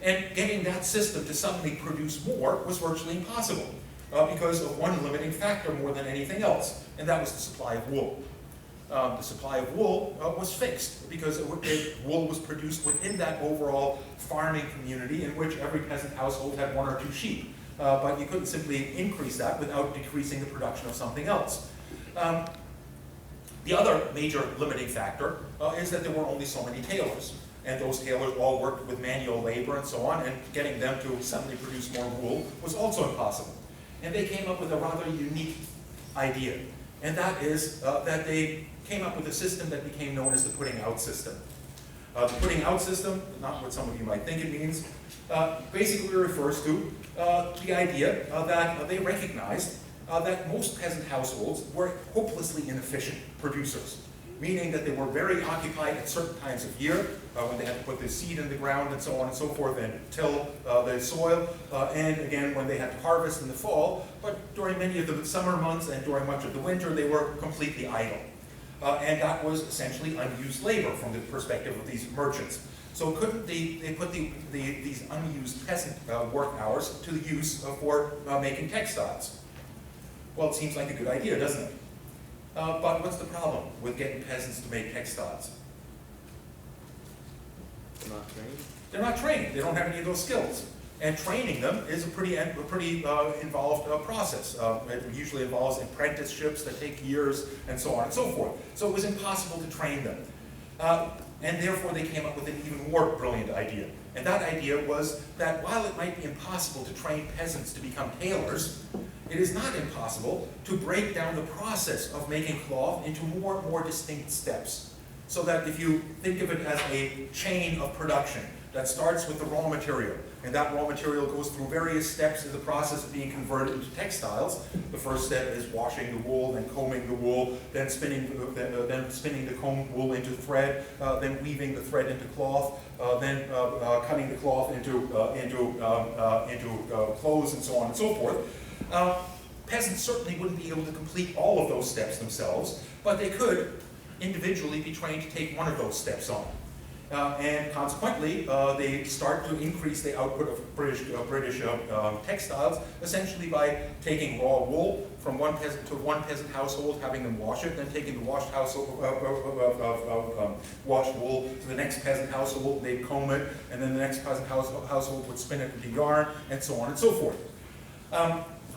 And getting that system to suddenly produce more was virtually impossible because of one limiting factor more than anything else, and that was the supply of wool. The supply of wool was fixed because wool was produced within that overall farming community in which every peasant household had 1 or 2 sheep. But you couldn't simply increase that without decreasing the production of something else. The other major limiting factor is that there were only so many tailors. And those tailors all worked with manual labor and so on, and getting them to suddenly produce more wool was also impossible. And they came up with a rather unique idea, and that is that they came up with a system that became known as the putting out system. The putting out system, not what some of you might think it means, basically refers to the idea that they recognized that most peasant households were hopelessly inefficient producers. Meaning that they were very occupied at certain times of year, when they had to put the seed in the ground and so on and so forth, and till the soil, and again when they had to harvest in the fall. But during many of the summer months and during much of the winter, they were completely idle. And that was essentially unused labor from the perspective of these merchants. So couldn't they put these unused peasant work hours to use for making textiles? Well, it seems like a good idea, doesn't it? But what's the problem with getting peasants to make textiles? They're not trained? They're not trained. They don't have any of those skills. And training them is a pretty involved process. It usually involves apprenticeships that take years and so on and so forth. So it was impossible to train them. And therefore they came up with an even more brilliant idea. And that idea was that while it might be impossible to train peasants to become tailors, it is not impossible to break down the process of making cloth into more and more distinct steps. So that if you think of it as a chain of production that starts with the raw material, and that raw material goes through various steps in the process of being converted into textiles. The first step is washing the wool, then combing the wool, then spinning the combed wool into thread, then weaving the thread into cloth, then cutting the cloth into clothes, and so on and so forth. Peasants certainly wouldn't be able to complete all of those steps themselves, but they could individually be trained to take one of those steps on. And consequently, they start to increase the output of British textiles, essentially by taking raw wool from one peasant to one peasant household, having them wash it, then taking the washed washed wool to the next peasant household, they'd comb it, and then the next peasant household would spin it into yarn, and so on and so forth.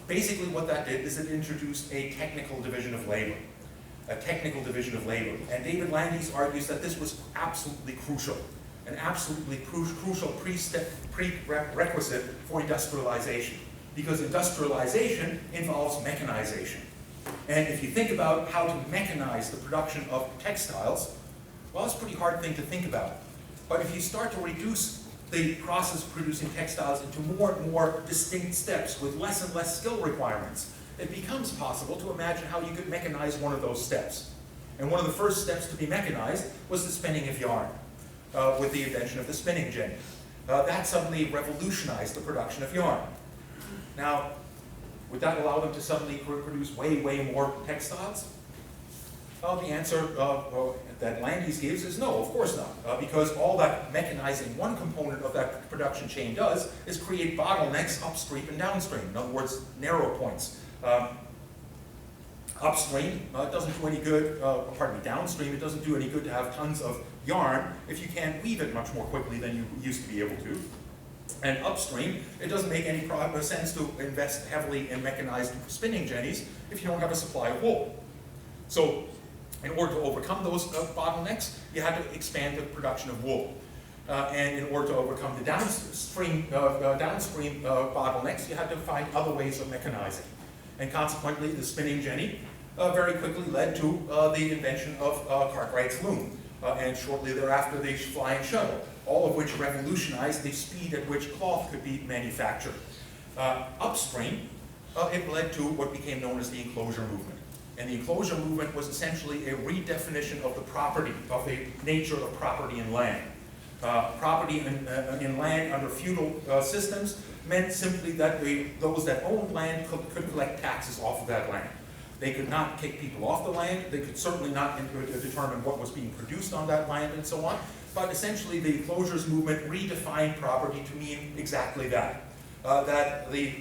Basically what that did is it introduced a technical division of labor. And David Landes argues that this was absolutely crucial, an absolutely crucial prerequisite for industrialization, because industrialization involves mechanization. And if you think about how to mechanize the production of textiles, well, it's a pretty hard thing to think about. But if you start to reduce the process of producing textiles into more and more distinct steps with less and less skill requirements, it becomes possible to imagine how you could mechanize one of those steps. And one of the first steps to be mechanized was the spinning of yarn, with the invention of the spinning jenny. That suddenly revolutionized the production of yarn. Now, would that allow them to suddenly produce way, way more textiles? Well, the answer that Landes gives is no, of course not, because all that mechanizing one component of that production chain does is create bottlenecks upstream and downstream, in other words, narrow points. Upstream, it doesn't do any good, downstream, it doesn't do any good to have tons of yarn if you can't weave it much more quickly than you used to be able to. And upstream, it doesn't make any sense to invest heavily in mechanized spinning jennies if you don't have a supply of wool. So, in order to overcome those bottlenecks, you had to expand the production of wool. And in order to overcome the downstream bottlenecks, you had to find other ways of mechanizing. And consequently, the spinning jenny very quickly led to the invention of Cartwright's loom, and shortly thereafter the flying shuttle, all of which revolutionized the speed at which cloth could be manufactured. Upstream, it led to what became known as the enclosure movement. And the enclosure movement was essentially a redefinition of the property, of the nature of property in land. Property in land under feudal systems meant simply that those that owned land could collect taxes off of that land. They could not kick people off the land. They could certainly not determine what was being produced on that land and so on. But essentially, the enclosures movement redefined property to mean exactly that. That the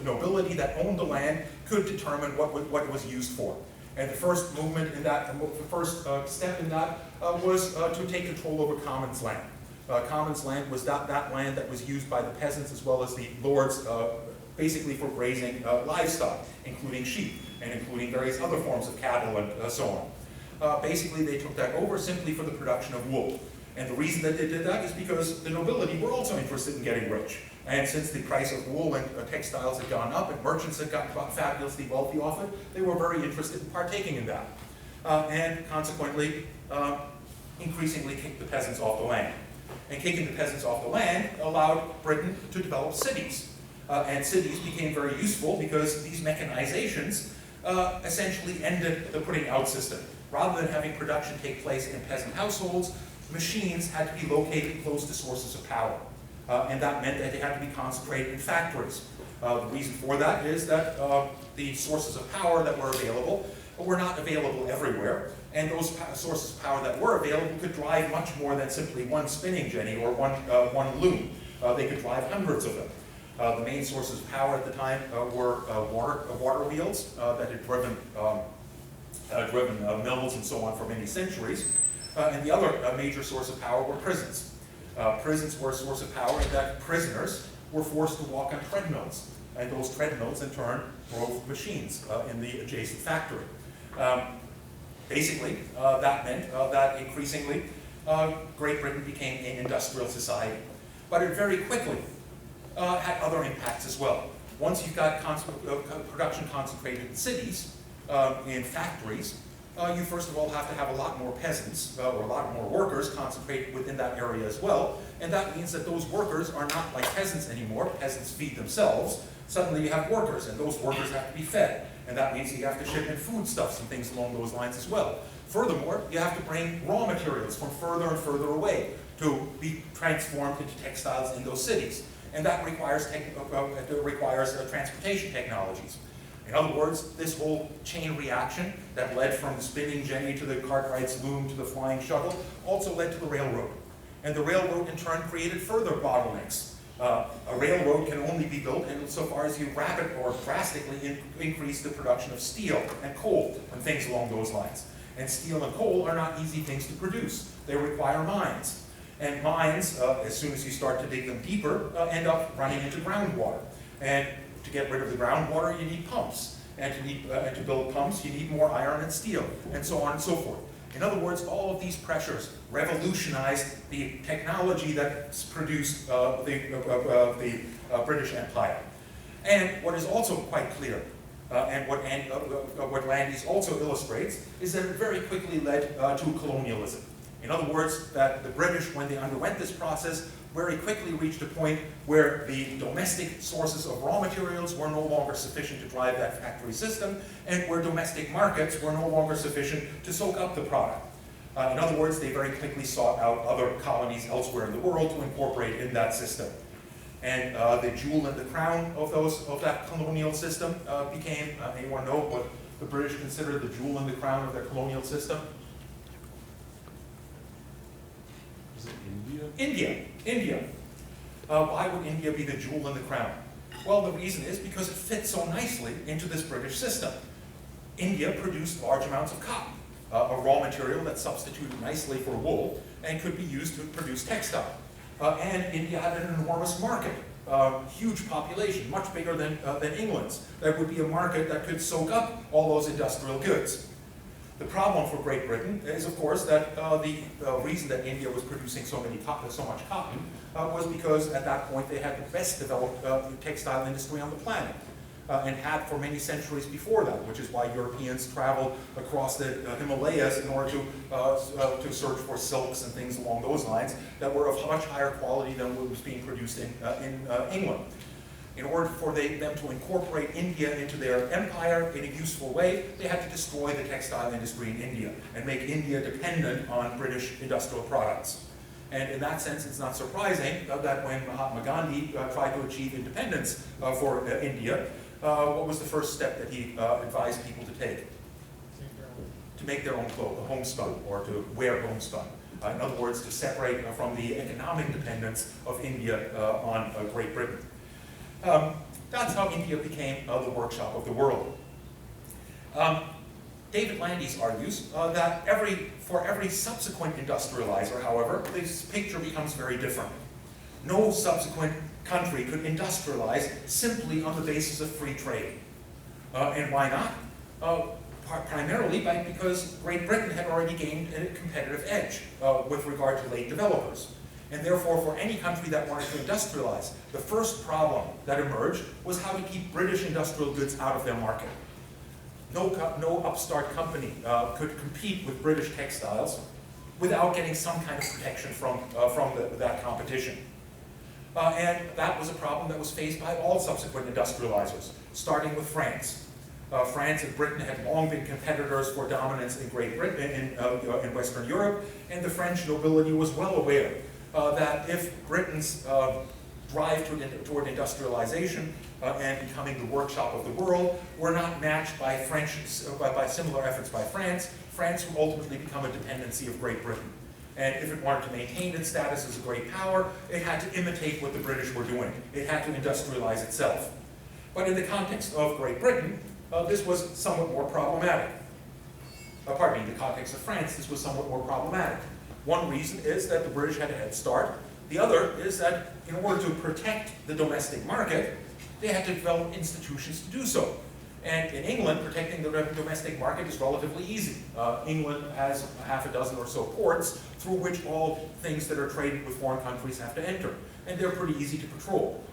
nobility that owned the land could determine what it was used for. And the first movement in that, the first step in that was to take control over commons land. Commons land was that land that was used by the peasants as well as the lords, basically for grazing livestock, including sheep, and including various other forms of cattle and so on. Basically, they took that over simply for the production of wool. And the reason that they did that is because the nobility were also interested in getting rich. And since the price of wool and textiles had gone up and merchants had gotten fabulously wealthy off it, they were very interested in partaking in that. And consequently, increasingly kicked the peasants off the land. And kicking the peasants off the land allowed Britain to develop cities. And cities became very useful because these mechanizations essentially ended the putting out system. Rather than having production take place in peasant households, machines had to be located close to sources of power. And that meant that they had to be concentrated in factories. The reason for that is that the sources of power that were available were not available everywhere. And those sources of power that were available could drive much more than simply one spinning jenny or one loom. They could drive hundreds of them. The main sources of power at the time were water wheels that had driven driven mills and so on for many centuries. And the other major source of power were prisons. Prisons were a source of power in that prisoners were forced to walk on treadmills. And those treadmills, in turn, drove machines in the adjacent factory. Basically, that meant that increasingly Great Britain became an industrial society. But it very quickly had other impacts as well. Once you've got production concentrated in cities, in factories, you first of all have to have a lot more peasants, or a lot more workers concentrated within that area as well. And that means that those workers are not like peasants anymore. Peasants feed themselves. Suddenly you have workers, and those workers have to be fed. And that means you have to ship in foodstuffs and things along those lines as well. Furthermore, you have to bring raw materials from further and further away to be transformed into textiles in those cities. And that requires, transportation technologies. In other words, this whole chain reaction that led from the spinning jenny to the Cartwright's loom to the flying shuttle also led to the railroad. And the railroad in turn created further bottlenecks. A railroad can only be built insofar as you rapid or drastically increase the production of steel and coal and things along those lines. And steel and coal are not easy things to produce. They require mines. And mines, as soon as you start to dig them deeper, end up running into groundwater. And to get rid of the groundwater, you need pumps. And to build pumps, you need more iron and steel, and so on and so forth. In other words, all of these pressures revolutionized the technology that produced the British Empire. And what is also quite clear, and what Landys also illustrates, is that it very quickly led to colonialism. In other words, that the British, when they underwent this process, very quickly reached a point where the domestic sources of raw materials were no longer sufficient to drive that factory system, and where domestic markets were no longer sufficient to soak up the product. In other words, they very quickly sought out other colonies elsewhere in the world to incorporate in that system. And the jewel in the crown of that colonial system became, anyone know what the British considered the jewel in the crown of their colonial system? Is it India? India. Why would India be the jewel in the crown? Well, the reason is because it fits so nicely into this British system. India produced large amounts of cotton, a raw material that substituted nicely for wool and could be used to produce textile. And India had an enormous market, huge population, much bigger than England's. That would be a market that could soak up all those industrial goods. The problem for Great Britain is, of course, that the reason that India was producing so much cotton was because at that point they had the best developed textile industry on the planet, and had for many centuries before that, which is why Europeans traveled across the Himalayas in order to search for silks and things along those lines that were of much higher quality than what was being produced in England. In order for them to incorporate India into their empire in a useful way, they had to destroy the textile industry in India and make India dependent on British industrial products. And in that sense, it's not surprising that when Mahatma Gandhi tried to achieve independence for India, what was the first step that he advised people to take? To make their own clothes, homespun, or to wear homespun. In other words, to separate from the economic dependence of India on Great Britain. That's how India became the workshop of the world. David Landys argues that for every subsequent industrializer, however, this picture becomes very different. No subsequent country could industrialize simply on the basis of free trade. And why not? Primarily because Great Britain had already gained a competitive edge with regard to late developers. And therefore, for any country that wanted to industrialize, the first problem that emerged was how to keep British industrial goods out of their market. No upstart company could compete with British textiles without getting some kind of protection from that competition. And that was a problem that was faced by all subsequent industrializers, starting with France. France and Britain had long been competitors for dominance in Great Britain, in Western Europe, and the French nobility was well aware that if Britain's drive toward industrialization and becoming the workshop of the world were not matched by similar efforts by France, France would ultimately become a dependency of Great Britain. And if it wanted to maintain its status as a great power, it had to imitate what the British were doing. It had to industrialize itself. But in the context of Great Britain, this was somewhat more problematic. the context of France, this was somewhat more problematic. One reason is that the British had a head start. The other is that in order to protect the domestic market, they had to develop institutions to do so. And in England, protecting the domestic market is relatively easy. England has half a dozen or so ports through which all things that are traded with foreign countries have to enter. And they're pretty easy to patrol.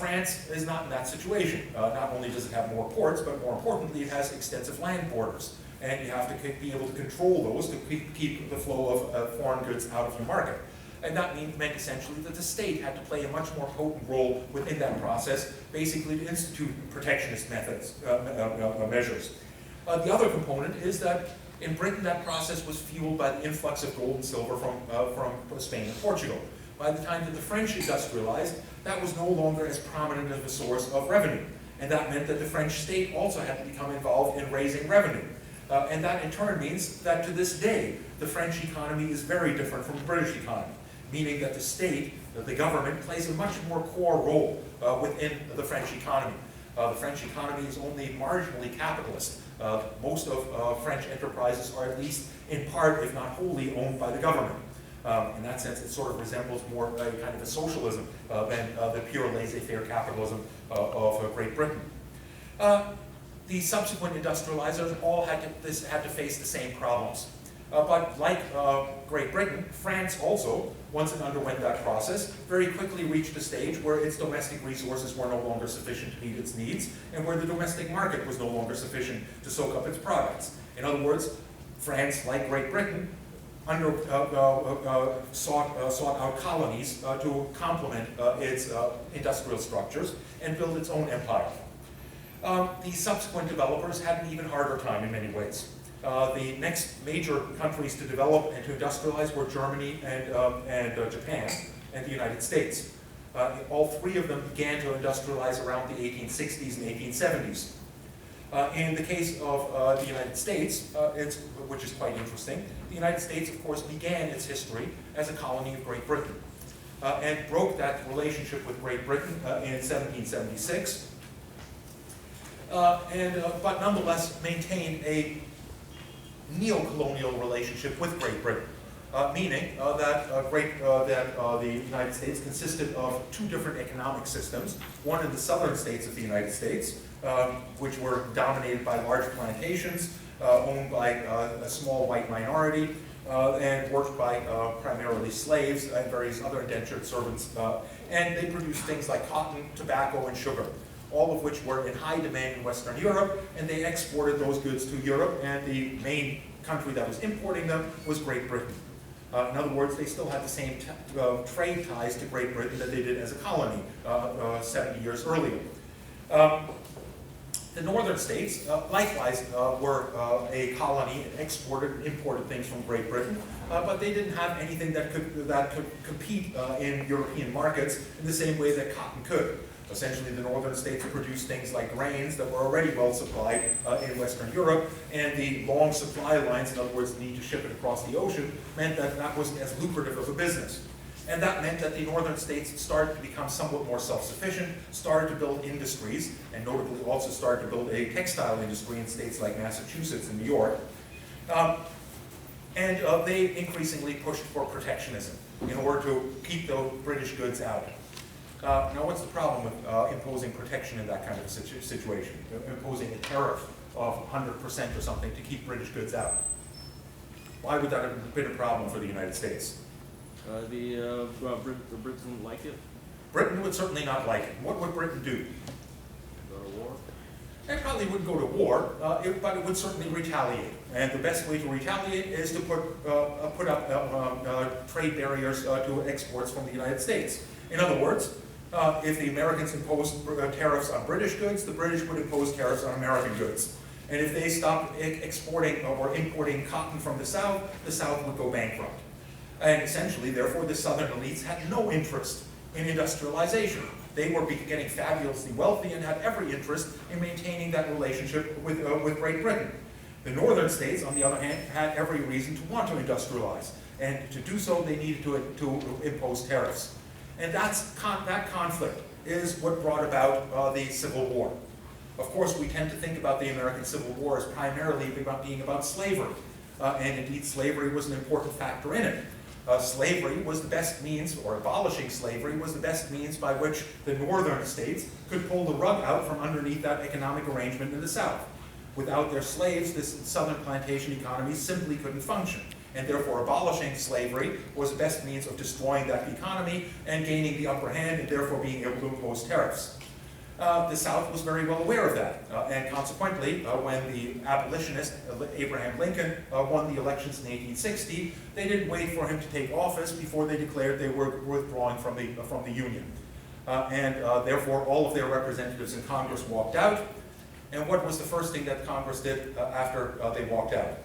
France is not in that situation. Not only does it have more ports, but more importantly, it has extensive land borders. And you have to be able to control those to keep the flow of foreign goods out of your market. And that meant essentially that the state had to play a much more potent role within that process, basically to institute protectionist measures. The other component is that in Britain that process was fueled by the influx of gold and silver from Spain and Portugal. By the time that the French industrialized, that was no longer as prominent of a source of revenue. And that meant that the French state also had to become involved in raising revenue. And that in turn means that to this day, the French economy is very different from the British economy, meaning that the state, the government, plays a much more core role within the French economy. The French economy is only marginally capitalist. Most of French enterprises are at least in part, if not wholly, owned by the government. In that sense, it sort of resembles more a kind of a socialism than the pure laissez-faire capitalism of Great Britain. The subsequent industrializers all had to face the same problems. But like Great Britain, France also, once it underwent that process, very quickly reached a stage where its domestic resources were no longer sufficient to meet its needs, and where the domestic market was no longer sufficient to soak up its products. In other words, France, like Great Britain, sought out colonies to complement its industrial structures and build its own empire. The subsequent developers had an even harder time in many ways. The next major countries to develop and to industrialize were Germany and Japan and the United States. All three of them began to industrialize around the 1860s and 1870s. In the case of the United States, which is quite interesting, the United States, of course, began its history as a colony of Great Britain and broke that relationship with Great Britain in 1776. But nonetheless maintained a neo-colonial relationship with Great Britain, meaning that the United States consisted of two different economic systems, one in the southern states of the United States, which were dominated by large plantations, owned by a small white minority, and worked by primarily slaves and various other indentured servants, and they produced things like cotton, tobacco, and sugar, all of which were in high demand in Western Europe, and they exported those goods to Europe, and the main country that was importing them was Great Britain. In other words, they still had the same trade ties to Great Britain that they did as a colony 70 years earlier. The northern states, likewise, were a colony and exported and imported things from Great Britain, but they didn't have anything that could compete in European markets in the same way that cotton could. Essentially, the northern states produced things like grains that were already well supplied in Western Europe, and the long supply lines, in other words, the need to ship it across the ocean, meant that that wasn't as lucrative of a business. And that meant that the northern states started to become somewhat more self-sufficient, started to build industries, and notably also started to build a textile industry in states like Massachusetts and New York. They increasingly pushed for protectionism in order to keep the British goods out. Now, what's the problem with imposing protection in that kind of a situation? Imposing a tariff of 100% or something to keep British goods out? Why would that have been a problem for the United States? Britain wouldn't like it. Britain would certainly not like it. What would Britain do? Go to war. It probably wouldn't go to war, but it would certainly retaliate. And the best way to retaliate is to put up trade barriers to exports from the United States. In other words, if the Americans imposed tariffs on British goods, the British would impose tariffs on American goods. And if they stopped exporting or importing cotton from the South would go bankrupt. And essentially, therefore, the Southern elites had no interest in industrialization. They were getting fabulously wealthy and had every interest in maintaining that relationship with Great Britain. The Northern states, on the other hand, had every reason to want to industrialize. And to do so, they needed to impose tariffs. And that conflict is what brought about the Civil War. Of course, we tend to think about the American Civil War as primarily being about slavery. And indeed, slavery was an important factor in it. Slavery was the best means, or abolishing slavery was the best means by which the northern states could pull the rug out from underneath that economic arrangement in the South. Without their slaves, this southern plantation economy simply couldn't function. And therefore, abolishing slavery was the best means of destroying that economy and gaining the upper hand, and therefore being able to impose tariffs. The South was very well aware of that, and consequently, when the abolitionist Abraham Lincoln won the elections in 1860, they didn't wait for him to take office before they declared they were withdrawing from the Union. Therefore, all of their representatives in Congress walked out. And what was the first thing that Congress did after they walked out?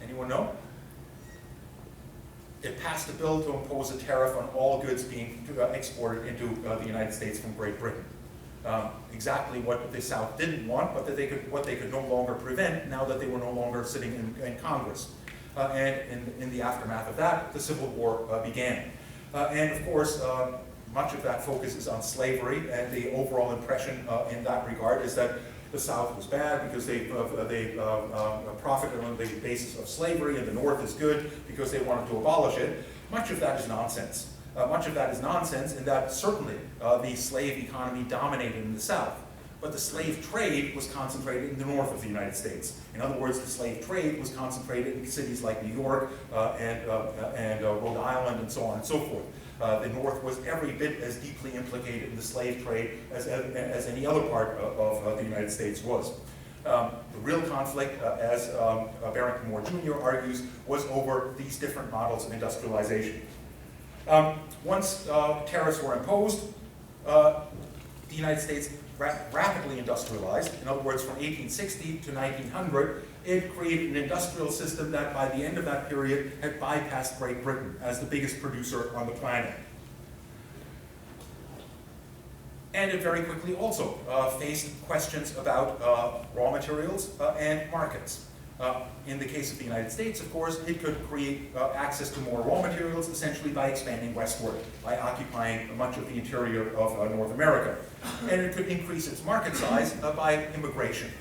Anyone know? It passed a bill to impose a tariff on all goods being exported into the United States from Great Britain. Exactly what the South didn't want, but what they could no longer prevent now that they were no longer sitting in Congress. And in the aftermath of that, the Civil War began. And of course, much of that focus is on slavery, and the overall impression in that regard is that the South was bad because they profited on the basis of slavery, and the North is good because they wanted to abolish it. Much of that is nonsense. Much of that is nonsense in that certainly the slave economy dominated in the South, but the slave trade was concentrated in the north of the United States. In other words, the slave trade was concentrated in cities like New York and Rhode Island and so on and so forth. The North was every bit as deeply implicated in the slave trade as any other part of the United States was. The real conflict, as Barrington Moore Jr. argues, was over these different models of industrialization. Once tariffs were imposed, the United States rapidly industrialized. In other words, from 1860 to 1900, it created an industrial system that by the end of that period had bypassed Great Britain as the biggest producer on the planet. And it very quickly also faced questions about raw materials and markets. In the case of the United States, of course, it could create access to more raw materials essentially by expanding westward, by occupying much of the interior of North America. And it could increase its market size by immigration.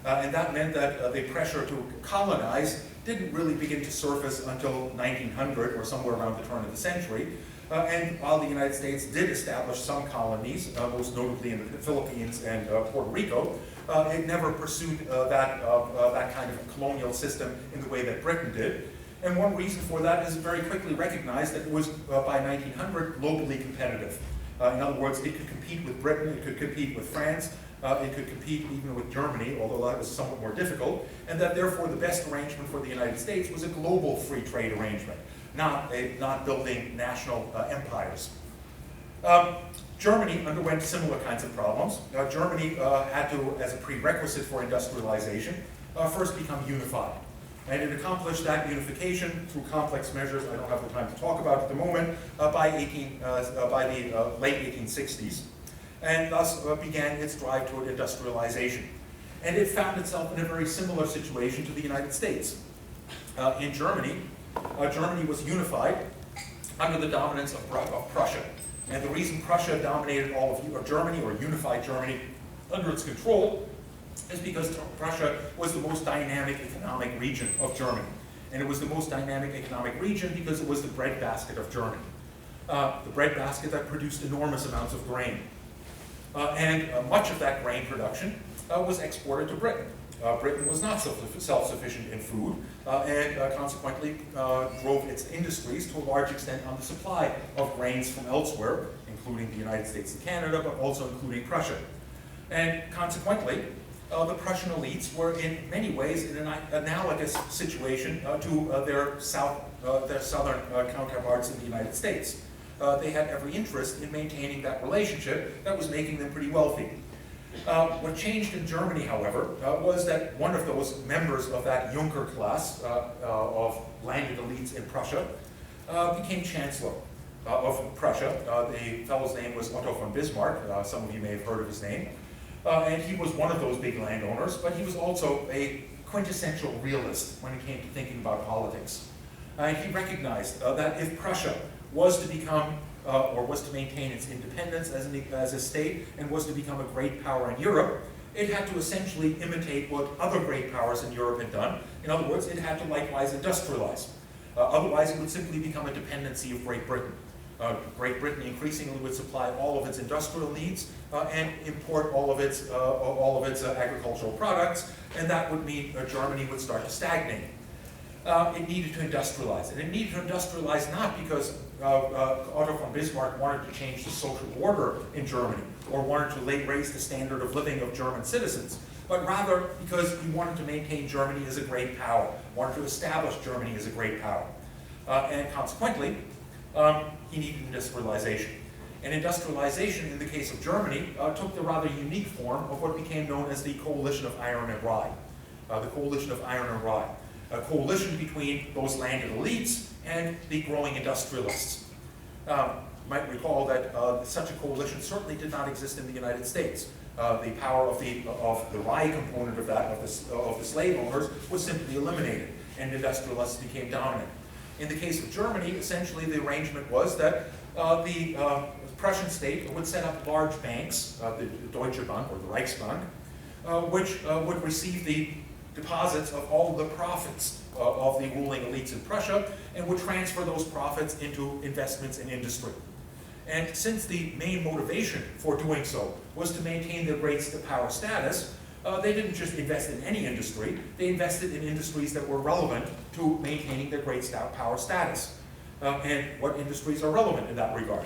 And that meant that the pressure to colonize didn't really begin to surface until 1900 or somewhere around the turn of the century. And while the United States did establish some colonies, most notably in the Philippines and Puerto Rico, it never pursued that kind of colonial system in the way that Britain did. And one reason for that is it very quickly recognized that it was, by 1900, globally competitive. In other words, it could compete with Britain, it could compete with France, it could compete even with Germany, although that was somewhat more difficult, and that therefore the best arrangement for the United States was a global free trade arrangement, not building national empires. Germany underwent similar kinds of problems. Germany had to, as a prerequisite for industrialization, first become unified. And it accomplished that unification through complex measures I don't have the time to talk about at the moment, by the late 1860s. And thus began its drive toward industrialization. And it found itself in a very similar situation to the United States. In Germany, Germany was unified under the dominance of Prussia. And the reason Prussia dominated all of Germany, or unified Germany, under its control, is because Prussia was the most dynamic economic region of Germany. And it was the most dynamic economic region because it was the breadbasket of Germany. The breadbasket that produced enormous amounts of grain. And much of that grain production was exported to Britain. Britain was not self-sufficient in food, and consequently drove its industries to a large extent on the supply of grains from elsewhere, including the United States and Canada, but also including Prussia. And consequently, the Prussian elites were in many ways in an analogous situation to their southern counterparts in the United States. They had every interest in maintaining that relationship that was making them pretty wealthy. What changed in Germany, however, was that one of those members of that Junker class of landed elites in Prussia became Chancellor of Prussia. The fellow's name was Otto von Bismarck. Some of you may have heard of his name. And he was one of those big landowners, but he was also a quintessential realist when it came to thinking about politics. And he recognized that if Prussia was to become or was to maintain its independence as a state, and was to become a great power in Europe, it had to essentially imitate what other great powers in Europe had done. In other words, it had to likewise industrialize. Otherwise, it would simply become a dependency of Great Britain. Great Britain increasingly would supply all of its industrial needs and import all of its agricultural products, and that would mean Germany would start to stagnate. It needed to industrialize, and it needed to industrialize not because Otto von Bismarck wanted to change the social order in Germany or wanted to raise the standard of living of German citizens, but rather because he wanted to maintain Germany as a great power, wanted to establish Germany as a great power. And consequently, he needed industrialization. And industrialization, in the case of Germany, took the rather unique form of what became known as the Coalition of Iron and Rye. The Coalition of Iron and Rye. A coalition between those landed elites and the growing industrialists. You might recall that such a coalition certainly did not exist in the United States. The power of the Rye component of that, of the slave owners, was simply eliminated, and industrialists became dominant. In the case of Germany, essentially the arrangement was that the Prussian state would set up large banks, the Deutsche Bank or the Reichsbank, which would receive the deposits of all the profits of the ruling elites in Prussia and would transfer those profits into investments in industry. And since the main motivation for doing so was to maintain their great power status, they didn't just invest in any industry, they invested in industries that were relevant to maintaining their great power status. And what industries are relevant in that regard?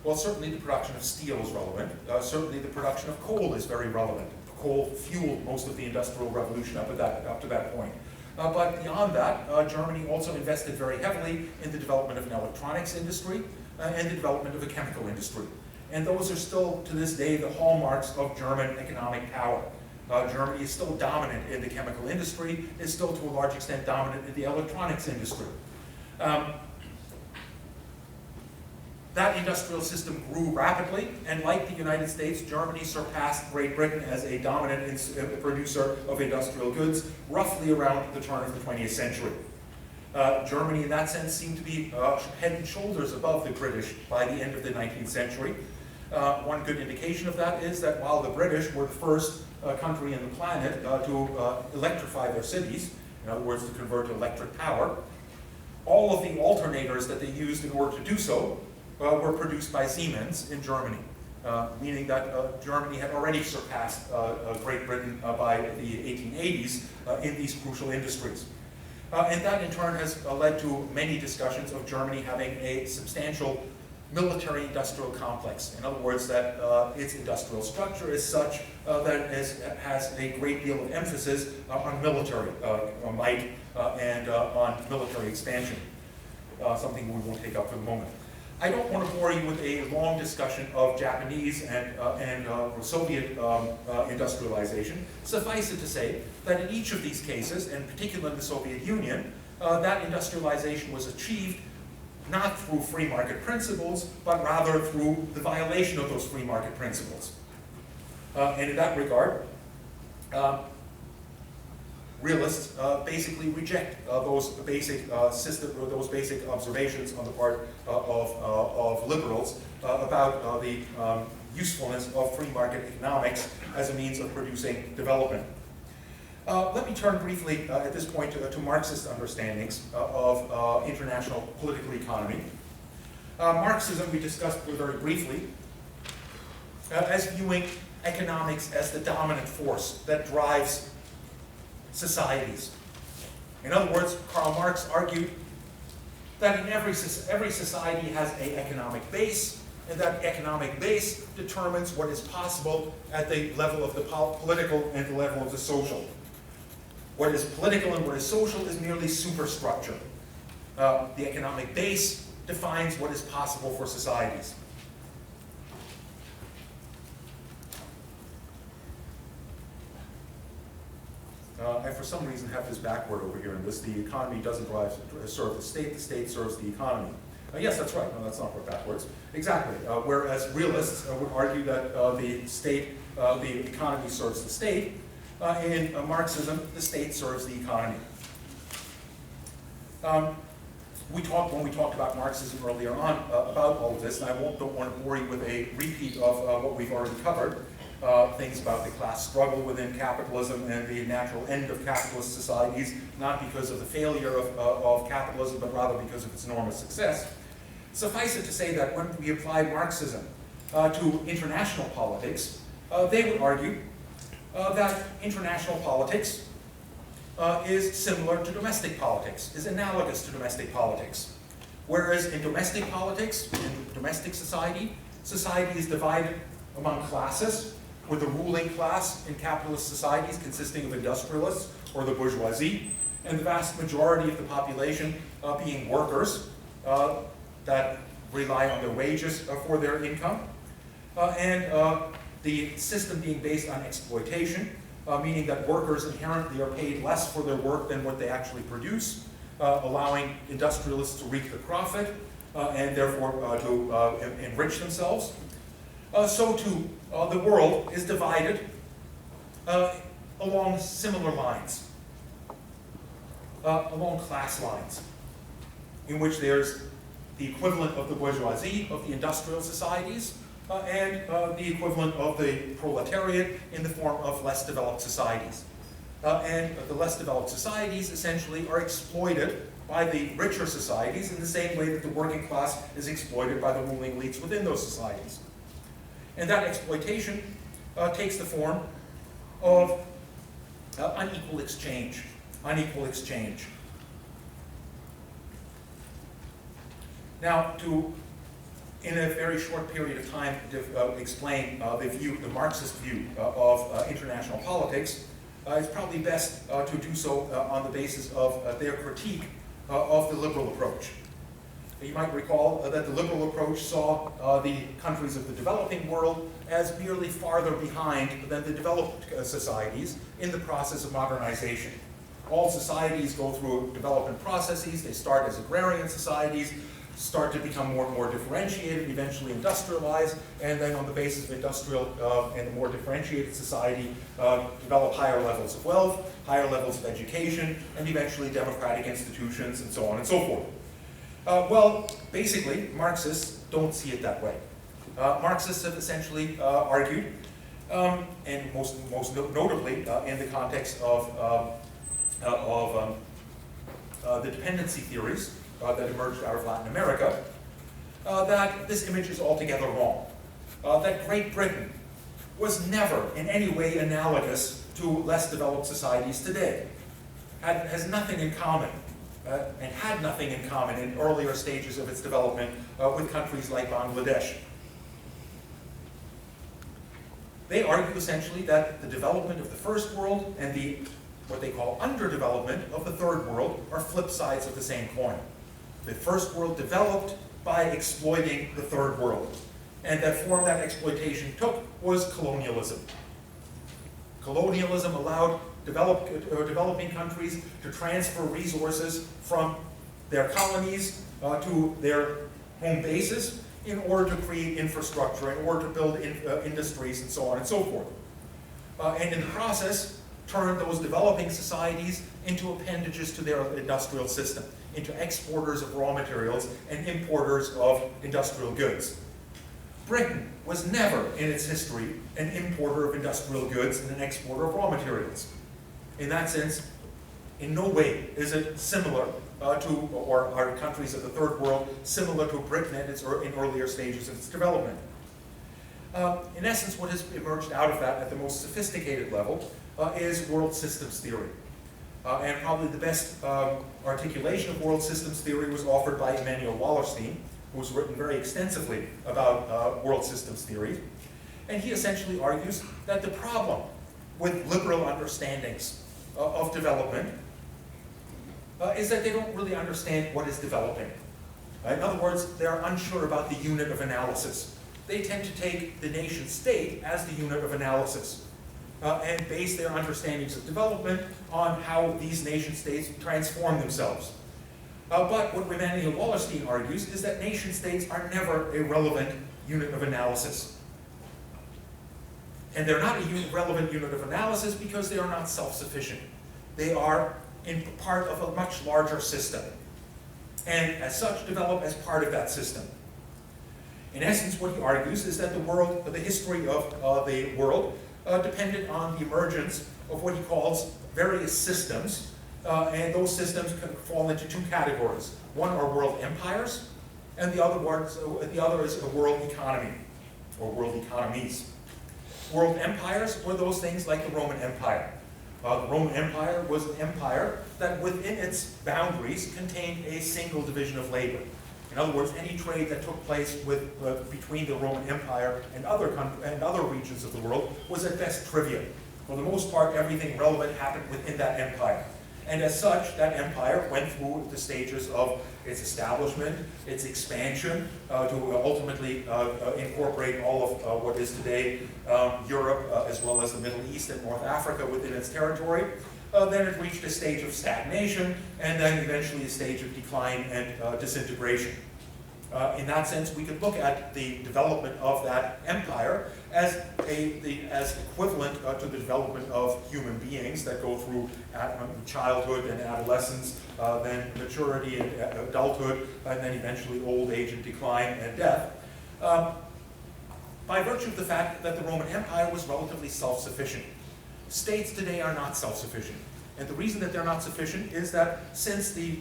Well, certainly the production of steel is relevant. Certainly the production of coal is very relevant. Coal fueled most of the Industrial Revolution up to that point. But beyond that, Germany also invested very heavily in the development of an electronics industry and the development of a chemical industry. And those are still, to this day, the hallmarks of German economic power. Germany is still dominant in the chemical industry, is still to a large extent dominant in the electronics industry. That industrial system grew rapidly, and like the United States, Germany surpassed Great Britain as a dominant producer of industrial goods roughly around the turn of the 20th century. Germany, in that sense, seemed to be head and shoulders above the British by the end of the 19th century. One good indication of that is that while the British were the first country in the planet to electrify their cities, in other words, to convert to electric power, all of the alternators that they used in order to do so were produced by Siemens in Germany, meaning that Germany had already surpassed Great Britain by the 1880s in these crucial industries. And that in turn has led to many discussions of Germany having a substantial military-industrial complex. In other words, that its industrial structure is such that it has a great deal of emphasis on military might and on military expansion, something we won't take up for the moment. I don't want to bore you with a long discussion of Japanese and Soviet industrialization. Suffice it to say that in each of these cases, and particularly in the Soviet Union, that industrialization was achieved not through free market principles, but rather through the violation of those free market principles. And in that regard, realists basically reject those basic observations on the part of liberals about the usefulness of free market economics as a means of producing development. Let me turn briefly at this point to Marxist understandings of international political economy. Marxism we discussed very briefly as viewing economics as the dominant force that drives societies. In other words, Karl Marx argued that in every society has an economic base, and that economic base determines what is possible at the level of the political and the level of the social. What is political and what is social is merely superstructure. The economic base defines what is possible for societies. I, for some reason, have this backward over here in this. The economy doesn't serve the state serves the economy. Yes, that's right. No, that's not what backwards. Exactly. Whereas realists would argue that the economy serves the state. In Marxism, the state serves the economy. when we talked about Marxism earlier on about all of this, and I don't want to bore you with a repeat of what we've already covered, things about the class struggle within capitalism and the natural end of capitalist societies, not because of the failure of capitalism, but rather because of its enormous success. Suffice it to say that when we apply Marxism to international politics, they would argue that international politics is similar to domestic politics, is analogous to domestic politics. Whereas in domestic politics, in domestic society, society is divided among classes, with the ruling class in capitalist societies consisting of industrialists or the bourgeoisie, and the vast majority of the population being workers that rely on their wages for their income, and the system being based on exploitation, meaning that workers inherently are paid less for their work than what they actually produce, allowing industrialists to reap the profit and therefore to enrich themselves. So too, the world is divided along similar lines, along class lines, in which there's the equivalent of the bourgeoisie of the industrial societies, and the equivalent of the proletariat in the form of less developed societies. And the less developed societies essentially are exploited by the richer societies in the same way that the working class is exploited by the ruling elites within those societies. And that exploitation takes the form of unequal exchange. Unequal exchange. Now, in a very short period of time, explain the Marxist view of international politics, it's probably best to do so on the basis of their critique of the liberal approach. You might recall that the liberal approach saw the countries of the developing world as merely farther behind than the developed societies in the process of modernization. All societies go through development processes. They start as agrarian societies, start to become more and more differentiated, eventually industrialized, and then on the basis of industrial and a more differentiated society, develop higher levels of wealth, higher levels of education, and eventually democratic institutions, and so on and so forth. Well, basically, Marxists don't see it that way. Marxists have essentially argued, and most notably in the context of the dependency theories that emerged out of Latin America, that this image is altogether wrong. That Great Britain was never in any way analogous to less developed societies today. Has nothing in common, and had nothing in common in earlier stages of its development with countries like Bangladesh. They argue essentially that the development of the first world and the what they call underdevelopment of the third world are flip sides of the same coin. The first world developed by exploiting the third world, and that form that exploitation took was colonialism. Colonialism allowed developing countries to transfer resources from their colonies to their home bases in order to create infrastructure, in order to build industries, and so on and so forth. And in the process, turned those developing societies into appendages to their industrial system, into exporters of raw materials and importers of industrial goods. Britain was never, in its history, an importer of industrial goods and an exporter of raw materials. In that sense, in no way is it similar or are countries of the third world similar to Britain in earlier stages of its development. In essence, what has emerged out of that at the most sophisticated level is world systems theory. And probably the best articulation of world systems theory was offered by Immanuel Wallerstein, who's written very extensively about world systems theory. And he essentially argues that the problem with liberal understandings of development is that they don't really understand what is developing. In other words, they're unsure about the unit of analysis. They tend to take the nation state as the unit of analysis and base their understandings of development on how these nation states transform themselves. But what Immanuel Wallerstein argues is that nation states are never a relevant unit of analysis. And they're not a relevant unit of analysis because they are not self-sufficient. They are in part of a much larger system. and as such develop as part of that system. In essence, what he argues is that the history of the world depended on the emergence of what he calls various systems, and those systems can fall into two categories. One are world empires, and the other is a world economy, or world economies. World empires were those things like the Roman Empire. The Roman Empire was an empire that within its boundaries contained a single division of labor. In other words, any trade that took place between the Roman Empire and other regions of the world was at best trivial. For the most part, everything relevant happened within that empire. And as such, that empire went through the stages of its establishment, its expansion, to ultimately incorporate all of what is today Europe, as well as the Middle East and North Africa within its territory. Then it reached a stage of stagnation, and then eventually a stage of decline and disintegration. In that sense, we could look at the development of that empire as equivalent to the development of human beings that go through childhood and adolescence, then maturity and adulthood, and then eventually old age and decline and death. By virtue of the fact that the Roman Empire was relatively self-sufficient. States today are not self-sufficient. And the reason that they're not sufficient is that since the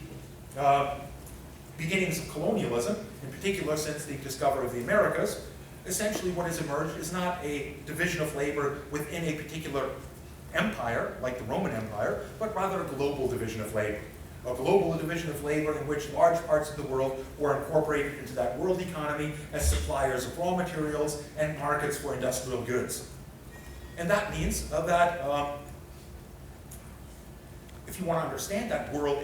beginnings of colonialism, in particular since the discovery of the Americas, essentially what has emerged is not a division of labor within a particular empire, like the Roman Empire, but rather a global division of labor. A global division of labor in which large parts of the world were incorporated into that world economy as suppliers of raw materials and markets for industrial goods. And that means that if you want to understand that world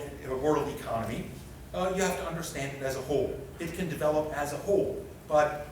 economy, you have to understand it as a whole. It can develop as a whole, but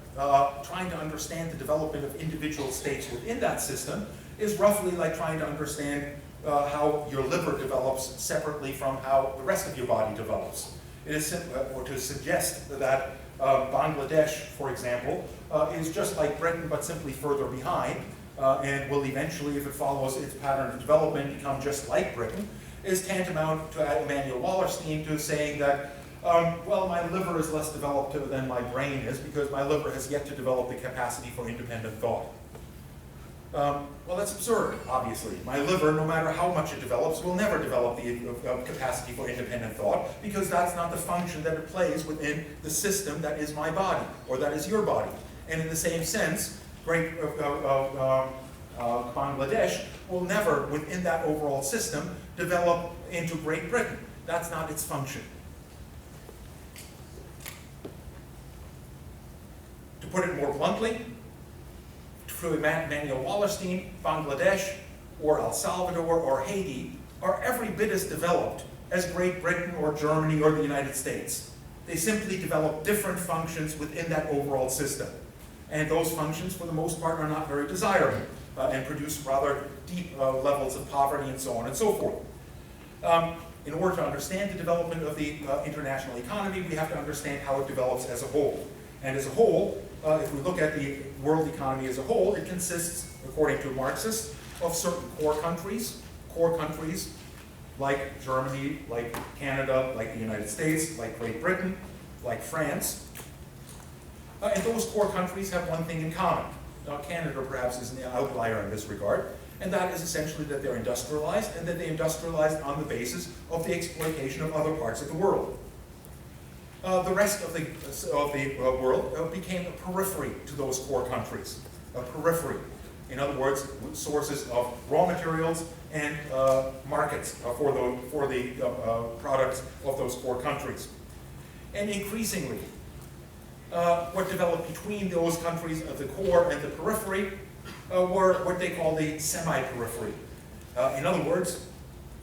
trying to understand the development of individual states within that system is roughly like trying to understand how your liver develops separately from how the rest of your body develops. It is or to suggest that Bangladesh, for example, is just like Britain but simply further behind, and will eventually, if it follows its pattern of development, become just like Britain, is tantamount to Emanuel Wallerstein to saying that, well, my liver is less developed than my brain is because my liver has yet to develop the capacity for independent thought. Well, that's absurd, obviously. My liver, no matter how much it develops, will never develop the capacity for independent thought because that's not the function that it plays within the system that is my body, or that is your body. And in the same sense, Bangladesh will never, within that overall system, develop into Great Britain. That's not its function. To put it more bluntly, through Emanuel Wallerstein, Bangladesh, or El Salvador, or Haiti, are every bit as developed as Great Britain, or Germany, or the United States. They simply develop different functions within that overall system. And those functions, for the most part, are not very desirable and produce rather deep levels of poverty and so on and so forth. In order to understand the development of the international economy, we have to understand how it develops as a whole. And as a whole, if we look at the world economy as a whole, it consists, according to Marxists, of certain core countries like Germany, like Canada, like the United States, like Great Britain, like France. And those core countries have one thing in common. Now, Canada perhaps is an outlier in this regard, and that is essentially that they're industrialized, and that they industrialized on the basis of the exploitation of other parts of the world. The rest of the world became a periphery to those core countries, a periphery. In other words, sources of raw materials and markets for the products of those core countries. And increasingly, what developed between those countries of the core and the periphery were what they call the semi-periphery. In other words,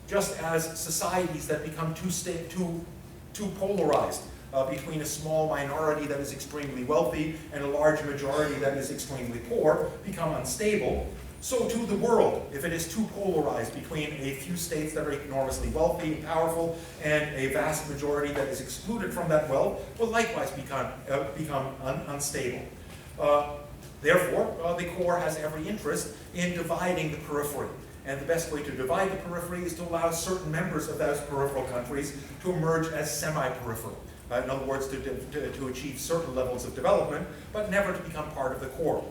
just as societies that become too polarized between a small minority that is extremely wealthy and a large majority that is extremely poor become unstable, so too the world, if it is too polarized between a few states that are enormously wealthy and powerful and a vast majority that is excluded from that wealth, will likewise become unstable. Therefore, the core has every interest in dividing the periphery And the best way to divide the periphery is to allow certain members of those peripheral countries to emerge as semi-peripheral. In other words, to achieve certain levels of development, but never to become part of the core.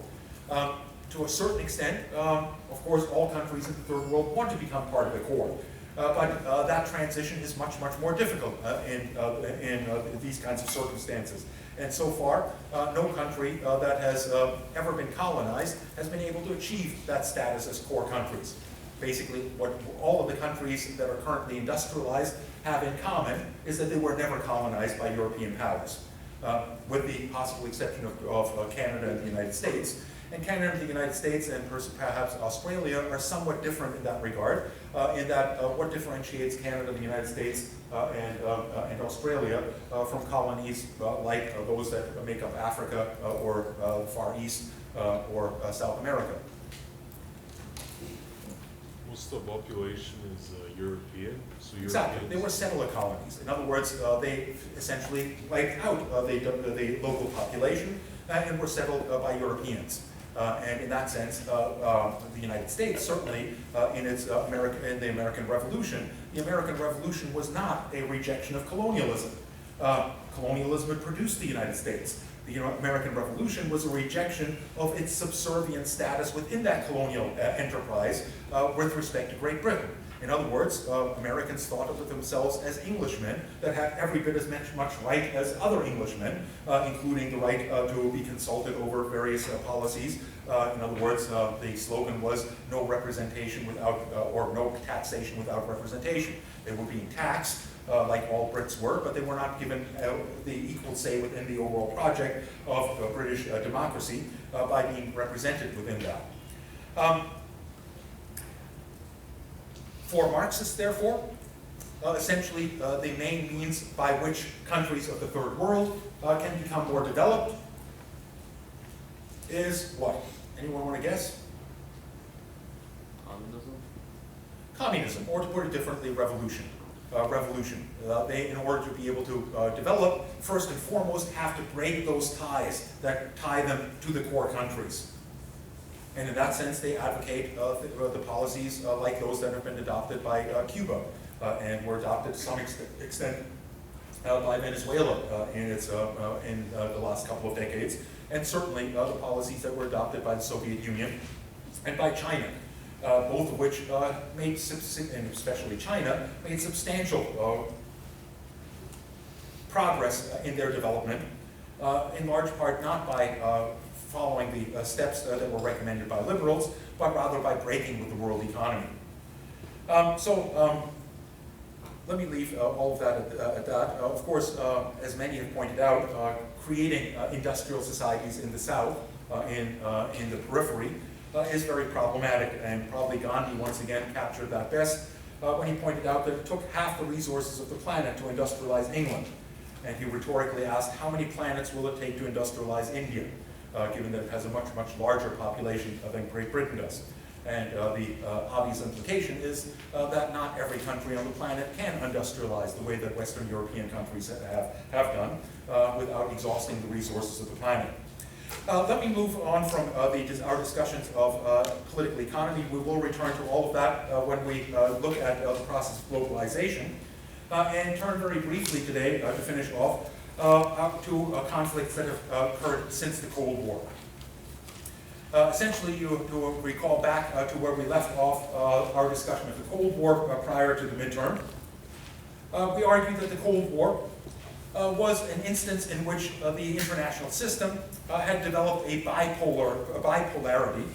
To a certain extent, of course, all countries in the third world want to become part of the core. But that transition is much, much more difficult in these kinds of circumstances. And so far, no country that has ever been colonized has been able to achieve that status as core countries. Basically, what all of the countries that are currently industrialized have in common is that they were never colonized by European powers, with the possible exception of Canada and the United States. And Canada and the United States and perhaps Australia are somewhat different in that regard, in that what differentiates Canada, the United States, and Australia from colonies like those that make up Africa or Far East or South America. Most of the population is European, so Exactly, they were settler colonies. In other words, they essentially wiped out the local population and were settled by Europeans. And in that sense, the United States, certainly in the American Revolution, the American Revolution was not a rejection of colonialism. Colonialism had produced the United States. The American Revolution was a rejection of its subservient status within that colonial enterprise with respect to Great Britain. In other words, Americans thought of themselves as Englishmen that had every bit as much right as other Englishmen, including the right to be consulted over various policies. In other words, the slogan was no representation without, or no taxation without representation. They were being taxed, like all Brits were, but they were not given the equal say within the overall project of British democracy by being represented within that. For Marxists, therefore, essentially the main means by which countries of the third world can become more developed is what? Anyone want to guess? Communism? Communism, or to put it differently, revolution. They, in order to be able to develop, first and foremost, have to break those ties that tie them to the core countries. And in that sense, they advocate the policies like those that have been adopted by Cuba and were adopted to some extent by Venezuela in the last couple of decades, and certainly the policies that were adopted by the Soviet Union and by China, both of which made, and especially China, made substantial progress in their development, in large part not by following the steps that were recommended by liberals, but rather by breaking with the world economy. Let me leave all of that at that. Of course, as many have pointed out, creating industrial societies in the South, in the periphery, is very problematic, and probably Gandhi once again captured that best when he pointed out that it took half the resources of the planet to industrialize England. And he rhetorically asked, how many planets will it take to industrialize India, given that it has a much, much larger population than Great Britain does. And the obvious implication is that not every country on the planet can industrialize the way that Western European countries have done without exhausting the resources of the planet. Let me move on from our discussions of political economy. We will return to all of that when we look at the process of globalization, and turn very briefly today, to finish off, to conflicts that have occurred since the Cold War. Essentially, to recall back to where we left off our discussion of the Cold War prior to the midterm, we argued that the Cold War was an instance in which the international system had developed a bipolarity.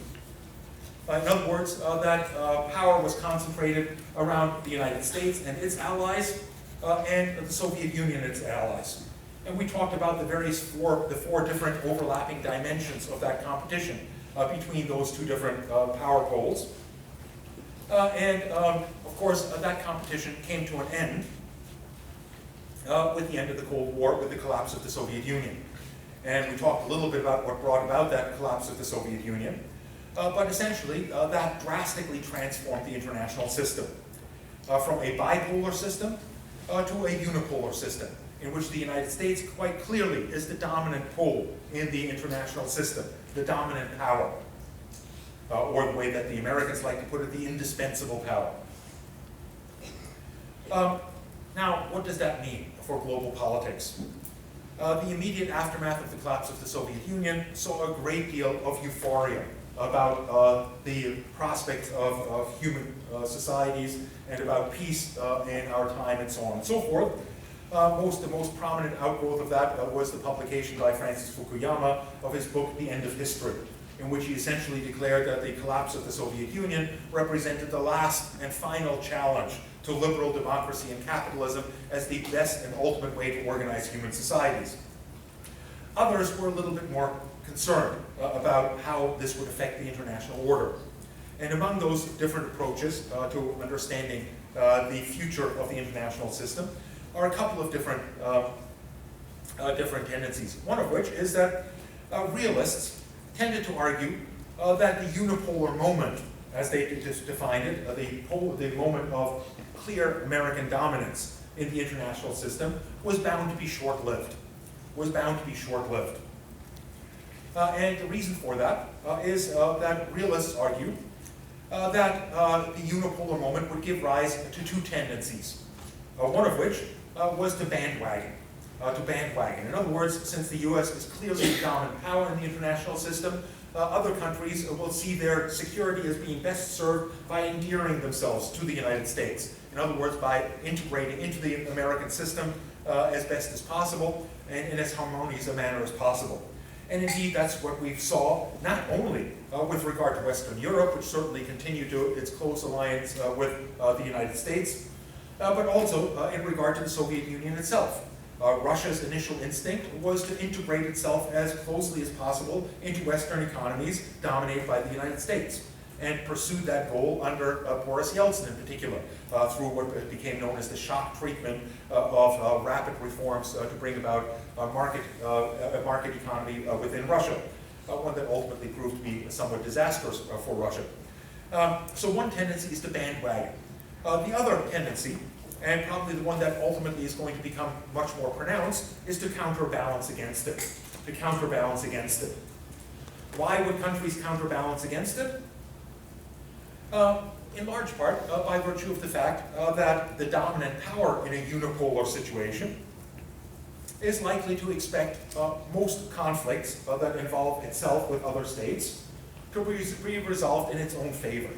In other words, that power was concentrated around the United States and its allies, and the Soviet Union and its allies. And we talked about the four different overlapping dimensions of that competition between those two different power poles. Of course, that competition came to an end with the end of the Cold War, with the collapse of the Soviet Union. And we talked a little bit about what brought about that collapse of the Soviet Union. But essentially, that drastically transformed the international system from a bipolar system to a unipolar system, in which the United States quite clearly is the dominant pole in the international system, the dominant power. or the way that the Americans like to put it, the indispensable power. Now, what does that mean for global politics? The immediate aftermath of the collapse of the Soviet Union saw a great deal of euphoria about the prospects of human societies and about peace in our time and so on and so forth. The most prominent outgrowth of that was the publication by Francis Fukuyama of his book, The End of History, in which he essentially declared that the collapse of the Soviet Union represented the last and final challenge to liberal democracy and capitalism as the best and ultimate way to organize human societies. Others were a little bit more concerned about how this would affect the international order. And among those different approaches to understanding the future of the international system are a couple of different tendencies. One of which is that realists tended to argue that the unipolar moment, as they defined it, the moment of clear American dominance in the international system, was bound to be short-lived. And the reason for that is that realists argue that the unipolar moment would give rise to two tendencies. One of which was to bandwagon. In other words, since the US is clearly the dominant power in the international system, other countries will see their security as being best served by endearing themselves to the United States. In other words, by integrating into the American system as best as possible and in as harmonious a manner as possible. And indeed, that's what we saw, not only with regard to Western Europe, which certainly continued its close alliance with the United States, but also in regard to the Soviet Union itself. Russia's initial instinct was to integrate itself as closely as possible into Western economies dominated by the United States, and pursued that goal under Boris Yeltsin in particular, through what became known as the shock treatment of rapid reforms to bring about a market economy within Russia, one that ultimately proved to be somewhat disastrous for Russia. So one tendency is to bandwagon. The other tendency, and probably the one that ultimately is going to become much more pronounced, is to counterbalance against it. Why would countries counterbalance against it? In large part by virtue of the fact that the dominant power in a unipolar situation is likely to expect most conflicts that involve itself with other states to be resolved in its own favor.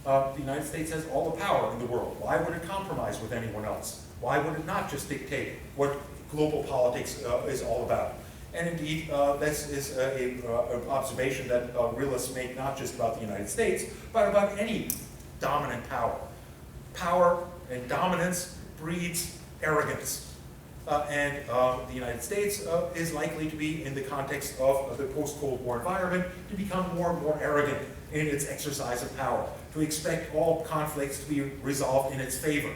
The United States has all the power in the world. Why would it compromise with anyone else? Why would it not just dictate what global politics is all about? And indeed, this is an observation that realists make not just about the United States, but about any dominant power. Power and dominance breeds arrogance. And the United States is likely to be, in the context of the post-Cold War environment, to become more and more arrogant in its exercise of power, to expect all conflicts to be resolved in its favor.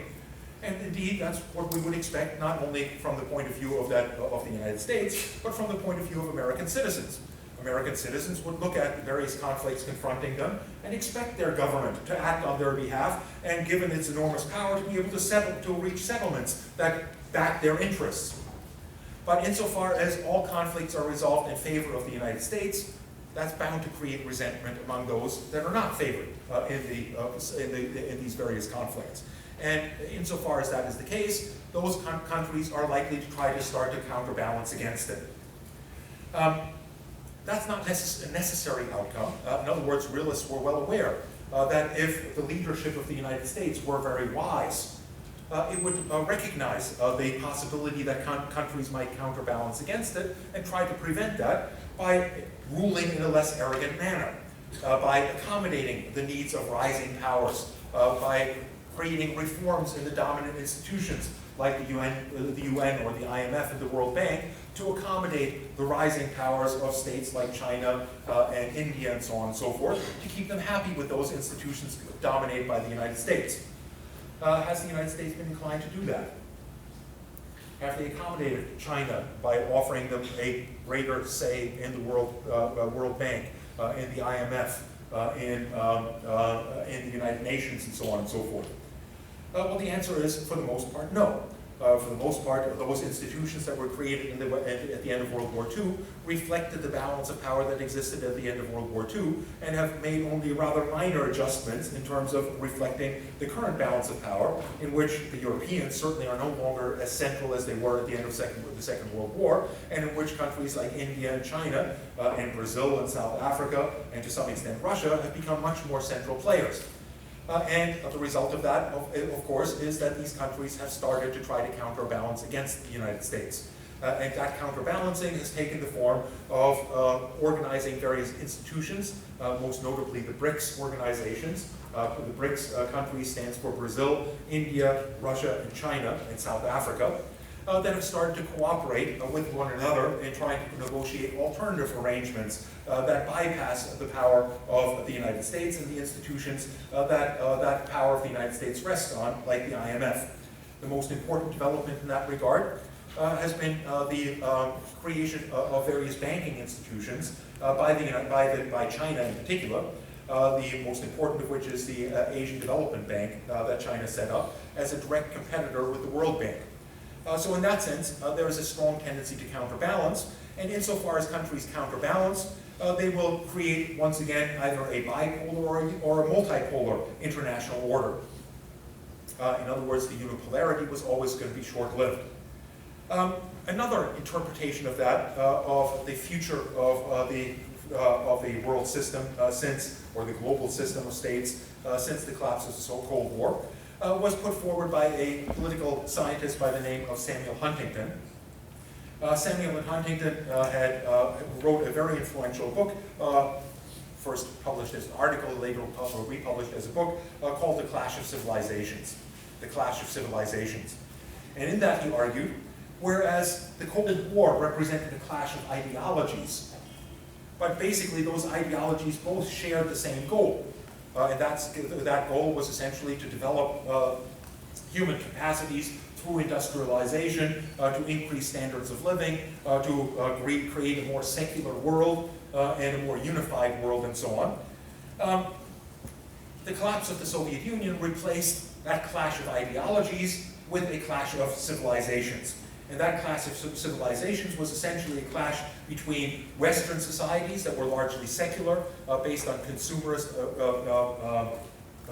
And indeed, that's what we would expect, not only from the point of view of the United States, but from the point of view of American citizens. American citizens would look at the various conflicts confronting them and expect their government to act on their behalf, and given its enormous power, to be able to reach settlements that back their interests. But insofar as all conflicts are resolved in favor of the United States, that's bound to create resentment among those that are not favored in these various conflicts. And insofar as that is the case, those countries are likely to try to start to counterbalance against it. That's not a necessary outcome. In other words, realists were well aware that if the leadership of the United States were very wise, it would recognize the possibility that countries might counterbalance against it and try to prevent that by ruling in a less arrogant manner, by accommodating the needs of rising powers, by creating reforms in the dominant institutions like the UN or the IMF and the World Bank to accommodate the rising powers of states like China and India and so on and so forth, to keep them happy with those institutions dominated by the United States. Has the United States been inclined to do that? Have they accommodated China by offering them a greater say in the World Bank, in the IMF, in the United Nations, and so on and so forth? Well, the answer is, for the most part, no. for the most part, those institutions that were created at the end of World War II reflected the balance of power that existed at the end of World War II and have made only rather minor adjustments in terms of reflecting the current balance of power, in which the Europeans certainly are no longer as central as they were at the end of the Second World War, and in which countries like India and China, and Brazil and South Africa, and to some extent Russia, have become much more central players. And the result of that, of course, is that these countries have started to try to counterbalance against the United States. And that counterbalancing has taken the form of organizing various institutions, most notably the BRICS organizations. The BRICS countries stands for Brazil, India, Russia, and China, and South Africa, that have started to cooperate with one another in trying to negotiate alternative arrangements that bypass the power of the United States and the institutions that power of the United States rests on, like the IMF. The most important development in that regard has been the creation of various banking institutions by China in particular. The most important of which is the Asian Development Bank that China set up as a direct competitor with the World Bank. So in that sense, there is a strong tendency to counterbalance, and insofar as countries counterbalance, they will create, once again, either a bipolar or a multipolar international order. In other words, the unipolarity was always going to be short-lived. Another interpretation of that, of the future of the world system or the global system of states since the collapse of the Cold War, was put forward by a political scientist by the name of Samuel Huntington. Samuel Huntington wrote a very influential book, first published as an article, later republished as a book, called The Clash of Civilizations. The Clash of Civilizations. And in that he argued, whereas the Cold War represented a clash of ideologies, but basically those ideologies both shared the same goal. And that goal was essentially to develop human capacities through industrialization, to increase standards of living, to create a more secular world and a more unified world, and so on. The collapse of the Soviet Union replaced that clash of ideologies with a clash of civilizations. And that clash of civilizations was essentially a clash between Western societies that were largely secular, based on consumerist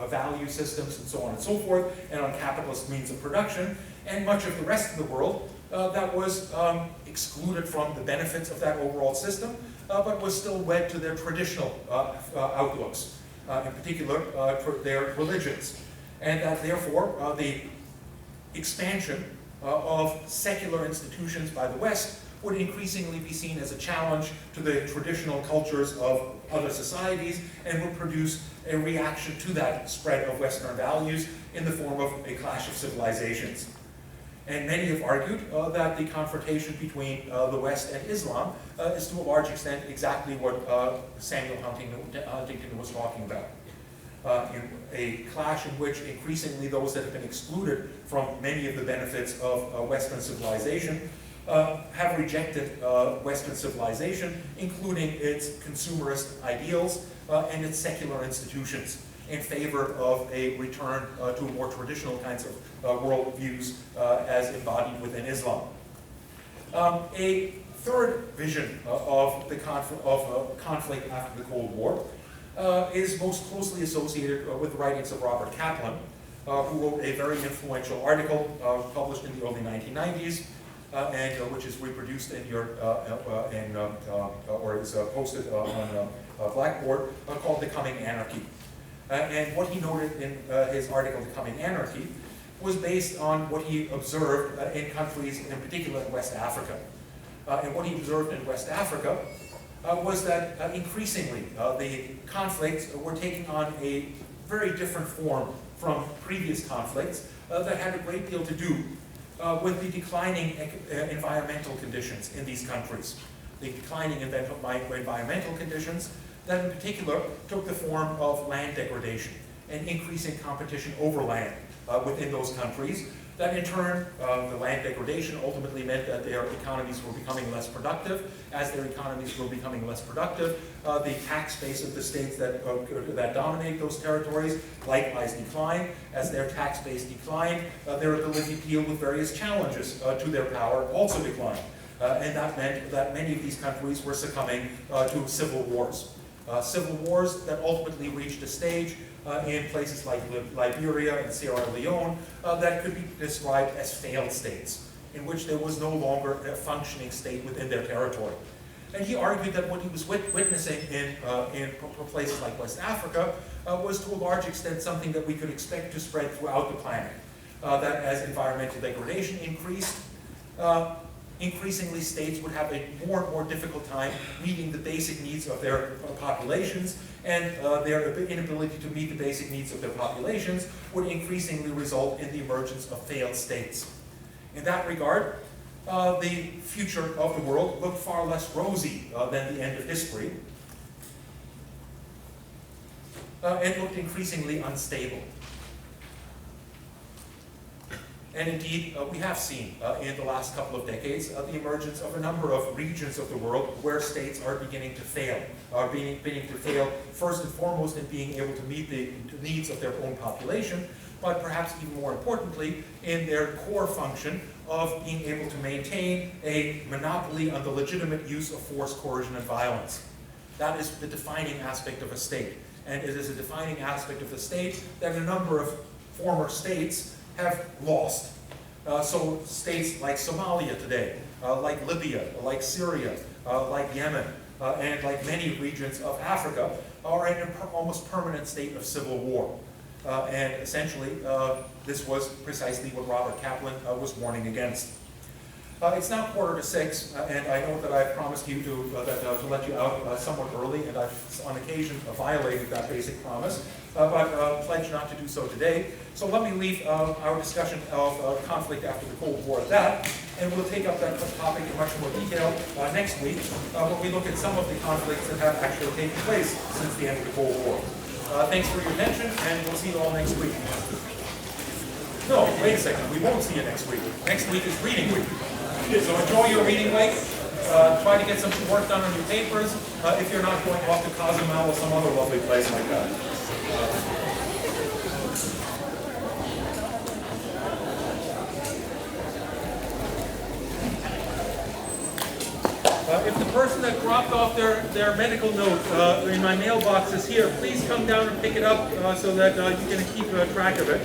value systems and so on and so forth, and on capitalist means of production, and much of the rest of the world that was excluded from the benefits of that overall system, but was still wed to their traditional outlooks, in particular their religions. And that therefore the expansion of secular institutions by the West would increasingly be seen as a challenge to the traditional cultures of other societies, and would produce a reaction to that spread of Western values in the form of a clash of civilizations. And many have argued that the confrontation between the West and Islam is to a large extent exactly what Samuel Huntington was talking about. In a clash in which increasingly those that have been excluded from many of the benefits of Western civilization have rejected Western civilization, including its consumerist ideals and its secular institutions, in favor of a return to more traditional kinds of world views as embodied within Islam. A third vision of the conflict after the Cold War is most closely associated with the writings of Robert Kaplan, who wrote a very influential article published in the early 1990s, and which is reproduced in your or is posted on Blackboard, called The Coming Anarchy. And what he noted in his article, The Coming Anarchy, was based on what he observed in countries, in particular in West Africa. And what he observed in West Africa was that increasingly the conflicts were taking on a very different form from previous conflicts that had a great deal to do with the declining environmental conditions in these countries. The declining environmental conditions that in particular took the form of land degradation and increasing competition over land within those countries, That in turn, the land degradation ultimately meant that their economies were becoming less productive. As their economies were becoming less productive, the tax base of the states that dominate those territories likewise declined. As their tax base declined, their ability to deal with various challenges to their power also declined. And that meant that many of these countries were succumbing to civil wars. Civil wars that ultimately reached a stage in places like Liberia and Sierra Leone that could be described as failed states, in which there was no longer a functioning state within their territory. And he argued that what he was witnessing in places like West Africa was to a large extent something that we could expect to spread throughout the planet. That as environmental degradation increased, increasingly states would have a more and more difficult time meeting the basic needs of their populations, and their inability to meet the basic needs of their populations would increasingly result in the emergence of failed states. In that regard, the future of the world looked far less rosy than the end of history, and looked increasingly unstable. And indeed, we have seen in the last couple of decades the emergence of a number of regions of the world where states are beginning to fail. Beginning to fail first and foremost in being able to meet the needs of their own population, but perhaps even more importantly in their core function of being able to maintain a monopoly on the legitimate use of force, coercion, and violence. That is the defining aspect of a state. And it is a defining aspect of the state that a number of former states have lost. So states like Somalia today, like Libya, like Syria, like Yemen, and like many regions of Africa are in an almost permanent state of civil war. And essentially, this was precisely what Robert Kaplan was warning against. It's now 5:45, and I know that I've promised you to let you out somewhat early, and I've on occasion violated that basic promise, but pledged not to do so today. So let me leave our discussion of conflict after the Cold War at that, and we'll take up that topic in much more detail next week when we look at some of the conflicts that have actually taken place since the end of the Cold War. Thanks for your attention, and we'll see you all next week. No, wait a second, we won't see you next week. Next week is reading week. So enjoy your reading week. Try to get some work done on your papers if you're not going off to Cozumel or some other lovely place like that. If the person that dropped off their medical note in my mailbox is here, please come down and pick it up so that you can keep track of it.